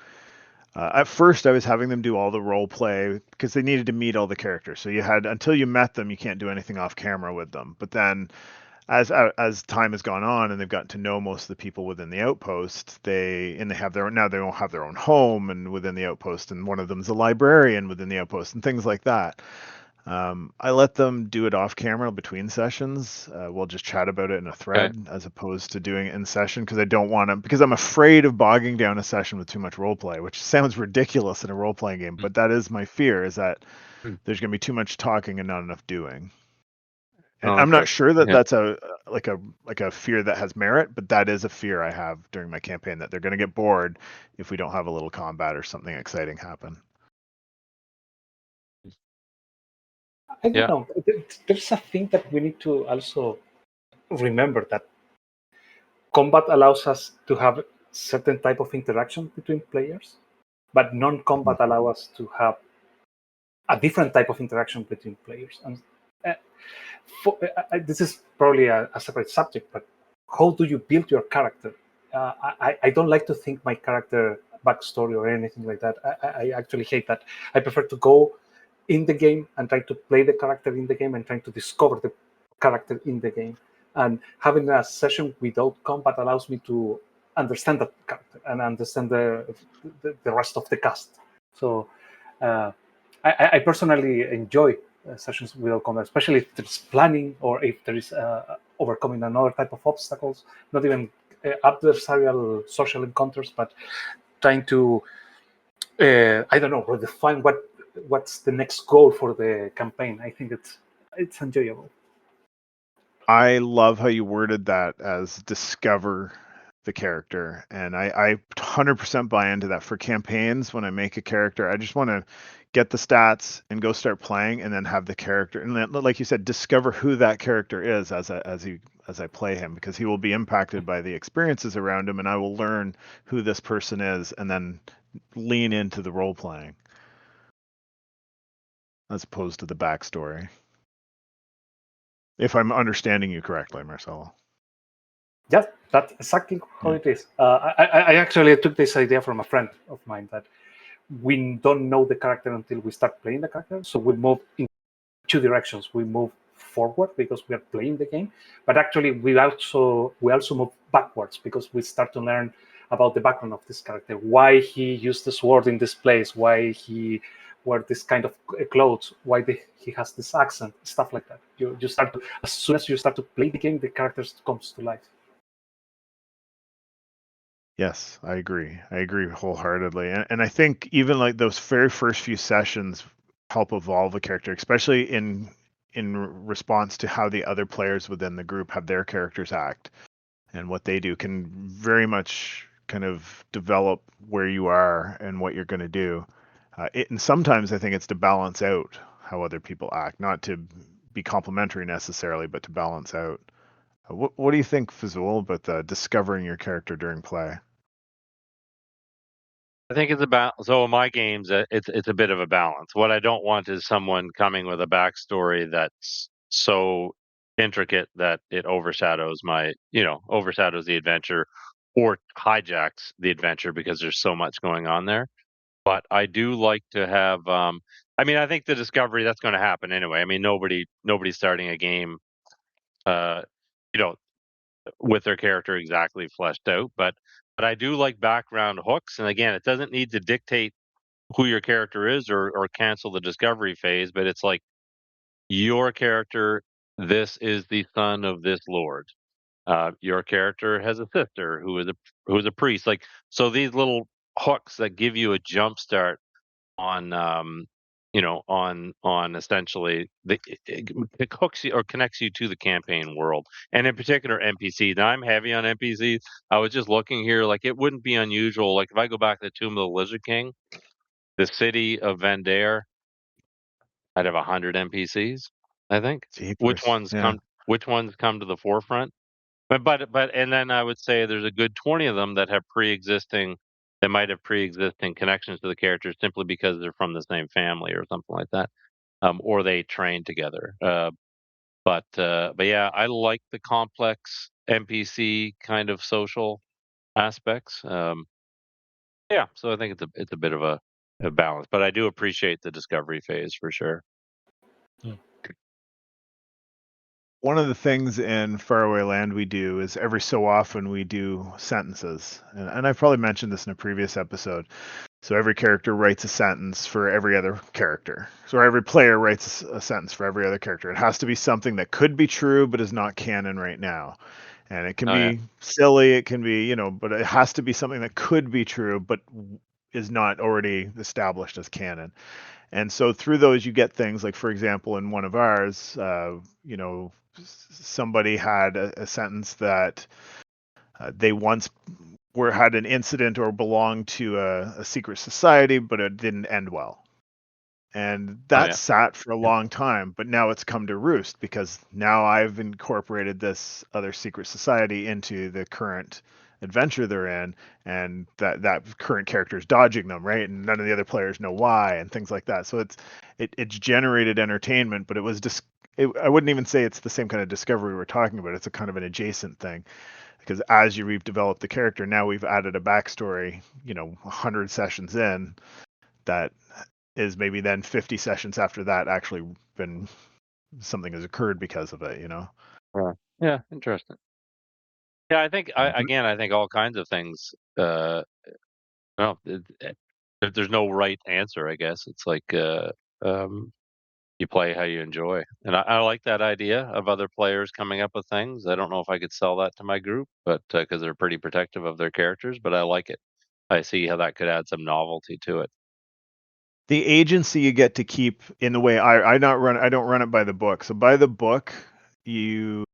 At first, I was having them do all the role play because they needed to meet all the characters. So you had until you met them, you can't do anything off camera with them. But then, as time has gone on and they've gotten to know most of the people within the outpost, they have their now they all have their own home and within the outpost, and one of them's a librarian within the outpost and things like that. I let them do it off camera between sessions. We'll just chat about it in a Okay. thread as opposed to doing it in session because I don't want to, because I'm afraid of bogging down a session with too much role play, which sounds ridiculous in a role playing game, but that is my fear, is that Mm. there's going to be too much talking and not enough doing. And Oh, I'm okay. not sure that Yeah. that's a fear that has merit, but that is a fear I have during my campaign, that they're going to get bored if we don't have a little combat or something exciting happen. I don't Yeah. know. There's a thing that we need to also remember, that combat allows us to have certain type of interaction between players, but non-combat allow us to have a different type of interaction between players. And uh, this is probably a separate subject, but how do you build your character? I don't like to think my character backstory or anything like that. I actually hate that. I prefer to go in the game and try to play the character in the game and trying to discover the character in the game. And having a session without combat allows me to understand that character and understand the rest of the cast. So I personally enjoy sessions without combat, especially if there's planning or if there is overcoming another type of obstacles, not even adversarial social encounters, but trying to I don't know, redefine what's the next goal for the campaign. I think it's enjoyable. I love how you worded that as discover the character, and I 100% buy into that. For campaigns, when I make a character, I just want to get the stats and go start playing, and then have the character, and then, like you said, discover who that character is as I play him, because he will be impacted by the experiences around him, and I will learn who this person is, and then lean into the role playing as opposed to the backstory. If I'm understanding you correctly, Marcelo. Yeah, that's exactly how it is. I actually took this idea from a friend of mine that we don't know the character until we start playing the character. So we move in two directions. We move forward because we are playing the game, but actually we also move backwards because we start to learn about the background of this character, why he used the sword in this place, why he wear this kind of clothes, why he has this accent, stuff like that. You start to, as soon as you start to play the game, the characters comes to life. Yes, I agree. I agree wholeheartedly. And I think even like those very first few sessions help evolve a character, especially in response to how the other players within the group have their characters act and what they do can very much kind of develop where you are and what you're going to do. And sometimes I think it's to balance out how other people act, not to be complimentary necessarily, but to balance out. What do you think, Phzoul, about discovering your character during play? I think it's about so in my games, it's a bit of a balance. What I don't want is someone coming with a backstory that's so intricate that it overshadows overshadows the adventure or hijacks the adventure because there's so much going on there. But I do like to have I mean, I think the discovery that's going to happen anyway. I mean, nobody's starting a game uh you know with their character exactly fleshed out, but I do like background hooks, and again, it doesn't need to dictate who your character is or cancel the discovery phase, but it's like your character, this is the son of this lord. Your character has a sister who is a priest. Like so, these little hooks that give you a jump start on on essentially it hooks you or connects you to the campaign world, and in particular NPCs. Now I'm heavy on NPCs. I was just looking here, like it wouldn't be unusual. Like if I go back to the Tomb of the Lizard King, the city of Vendare, I'd have 100 NPCs, I think. Which Jeepers. ones Yeah. come which ones come to the forefront? But and then I would say there's a good 20 of them that have pre-existing that might have pre-existing connections to the characters simply because they're from the same family or something like that. Or they train together. But yeah, I like the complex NPC kind of social aspects. Yeah, so I think it's a bit of a balance, but I do appreciate the discovery phase for sure. One of the things in Faraway Land we do is every so often we do sentences. And I've probably mentioned this in a previous episode. So every character writes a sentence for every other character. So every player writes a sentence for every other character. It has to be something that could be true but is not canon right now. And it can Oh yeah, be silly, it can be, but it has to be something that could be true but is not already established as canon. And so through those, you get things like, for example, in one of ours, somebody had a sentence that they once had an incident or belonged to a secret society, but it didn't end well. And oh that yeah, sat for a yeah, long time, but now it's come to roost because now I've incorporated this other secret society into the current adventure they're in, and that current character is dodging them, right? And none of the other players know why, and things like that. So it's generated entertainment, but it was just I wouldn't even say it's the same kind of discovery we're talking about. It's a kind of an adjacent thing because as we've developed the character, now we've added a backstory, 100 sessions in that is maybe then 50 sessions after that actually been something has occurred because of it. yeah. Yeah, interesting. Yeah, I think But I think all kinds of things. Well, there's no right answer, I guess. It's like um, you play how you enjoy, and I like that idea of other players coming up with things. I don't know if I could sell that to my group, but because they're pretty protective of their characters, but I like it. I see how that could add some novelty to it. the agency you get to keep in the way I don't run it by the book. So by the book, you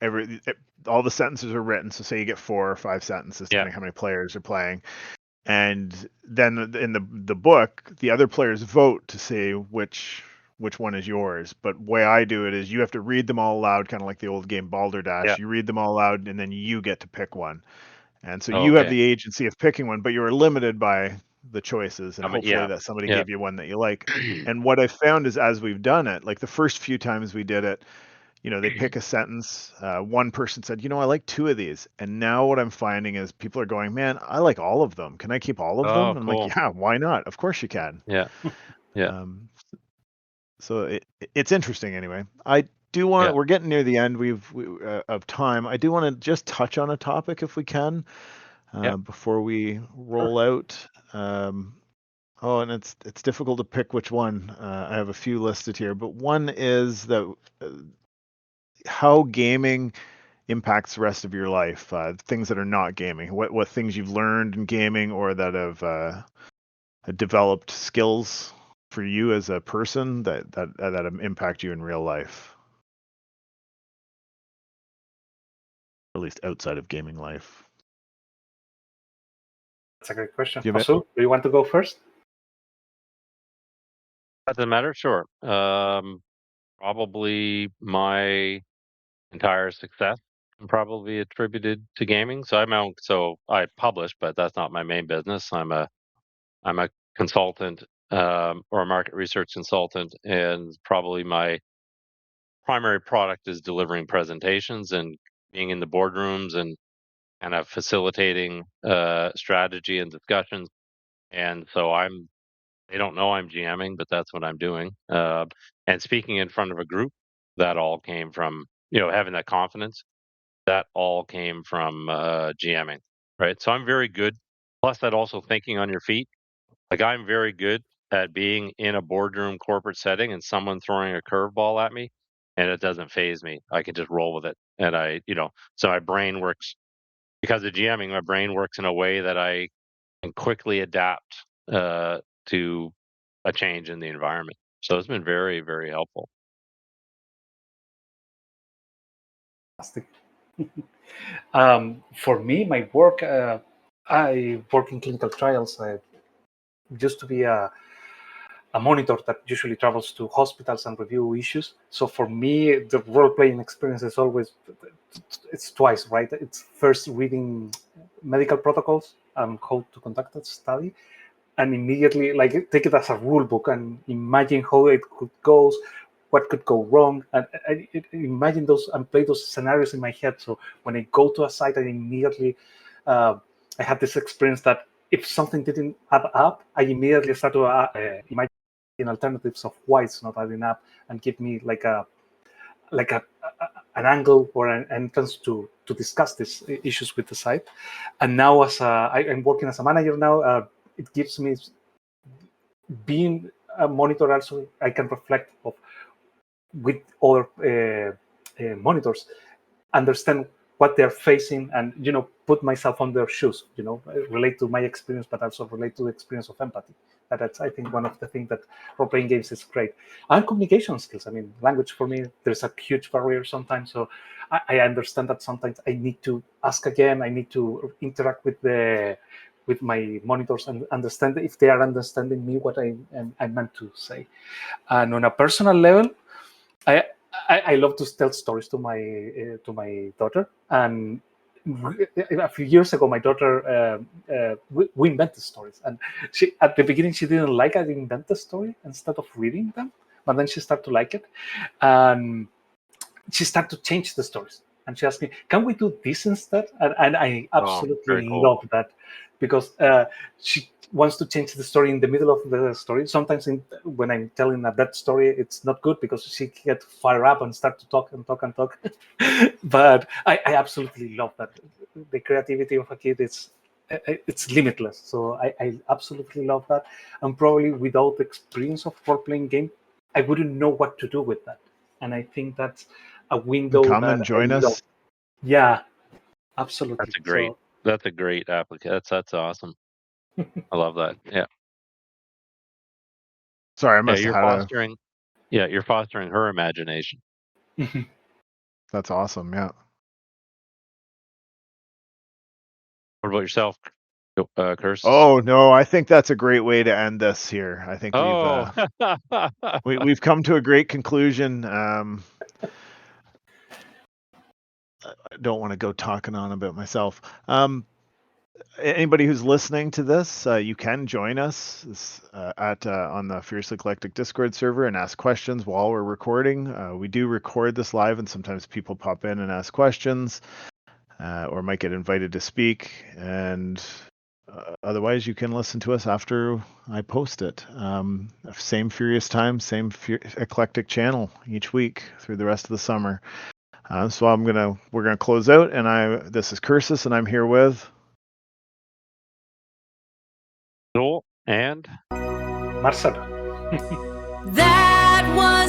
every all the sentences are written. So say you get 4 or 5 sentences, Yeah. depending how many players are playing. And then in the book, the other players vote to say which one is yours. But way I do it is you have to read them all aloud, kind of like the old game Yeah. Balderdash. You read them all aloud, and then you get to pick one. And so Oh, you have okay. the agency of picking one, but you are limited by the choices, and hopefully Yeah. that somebody Yeah. gave you one that you like. And what I found is as we've done it, like the first few times we did it, they pick a sentence. One person said, I like 2 of these. And now what I'm finding is people are going, man, I like all of them. Can I keep all of them? Oh, And I'm like, cool. yeah, why not? Of course you can. Yeah. Yeah. So it's interesting anyway. I do Yeah. we're getting near the end of time. I do want to just touch on a topic if we can before we roll out. And it's difficult to pick which one. I have a few listed here, but one is that how gaming impacts the rest of your life. Things that are not gaming. What things you've learned in gaming or that have developed skills for you as a person that impact you in real life, at least outside of gaming life. That's a great question. Do you have Phzoul, do you want to go first? Doesn't matter. Sure. Probably my entire success probably attributed to gaming. So I publish, but that's not my main business. I'm a consultant or a market research consultant, and probably my primary product is delivering presentations and being in the boardrooms and kind of facilitating strategy and discussions. And so they don't know I'm GMing, but that's what I'm doing. And speaking in front of a group, that all came from, having that confidence. That all came from GMing, right? So I'm very good. Plus, that also thinking on your feet. Like I'm very good at being in a boardroom corporate setting and someone throwing a curveball at me, and it doesn't phase me. I can just roll with it, and so my brain works because of GMing. My brain works in a way that I can quickly adapt to a change in the environment. So it's been very, very helpful. Fantastic. For me, my work, I work in clinical trials. I used to be a monitor that usually travels to hospitals and review issues. So for me, the role-playing experience is always, it's twice, right? It's first reading medical protocols and how to conduct a study, and immediately take it as a rule book and imagine how it could go, what could go wrong, and I imagine those and play those scenarios in my head. So when I go to a site, I immediately I had this experience that if something didn't add up, I immediately start to imagine alternatives of why it's not adding up, and give me an angle or an entrance to discuss these issues with the site. And now I'm working as a manager now, it gives me, being a monitor also, I can reflect with other monitors, understand what they're facing, and put myself on their shoes, relate to my experience, but also relate to the experience of empathy. That's, I think, one of the things that role-playing games is great. And communication skills. I mean, language for me, there's a huge barrier sometimes. So I understand that sometimes I need to ask again. I need to interact with my monitors and understand if they are understanding me what I meant to say. And on a personal level, I love to tell stories to my daughter. And a few years ago, my daughter, we invented stories, and she, at the beginning, she didn't like I invent the story instead of reading them, but then she started to like it, and she started to change the stories. And she asked me, "Can we do this instead?" And I Very absolutely cool. love that, because she wants to change the story in the middle of the story. Sometimes when I'm telling that story, it's not good because she gets fired up and start to talk and talk and talk. But I absolutely love that. The creativity of a kid is it's limitless. So I absolutely love that. And probably without the experience of role-playing game, I wouldn't know what to do with that. And I think that's a window Come that and I join love. us. Yeah, absolutely. That's a great application. That's awesome. I love that. Yeah. Sorry, I Yeah. must have had a. You're fostering her imagination. That's awesome. Yeah. What about yourself, Kersus? Oh no, I think that's a great way to end this here. I think Oh. we've come to a great conclusion. I don't want to go talking on about myself. anybody who's listening to this, you can join us on the Fiercely Eclectic Discord server and ask questions while we're recording. We do record this live, and sometimes people pop in and ask questions, or might get invited to speak. And otherwise, you can listen to us after I post it. Same Furious time, same eclectic channel each week through the rest of the summer. So we're gonna close out, and this is Kersus, and I'm here with Phzoul and Marcel. That was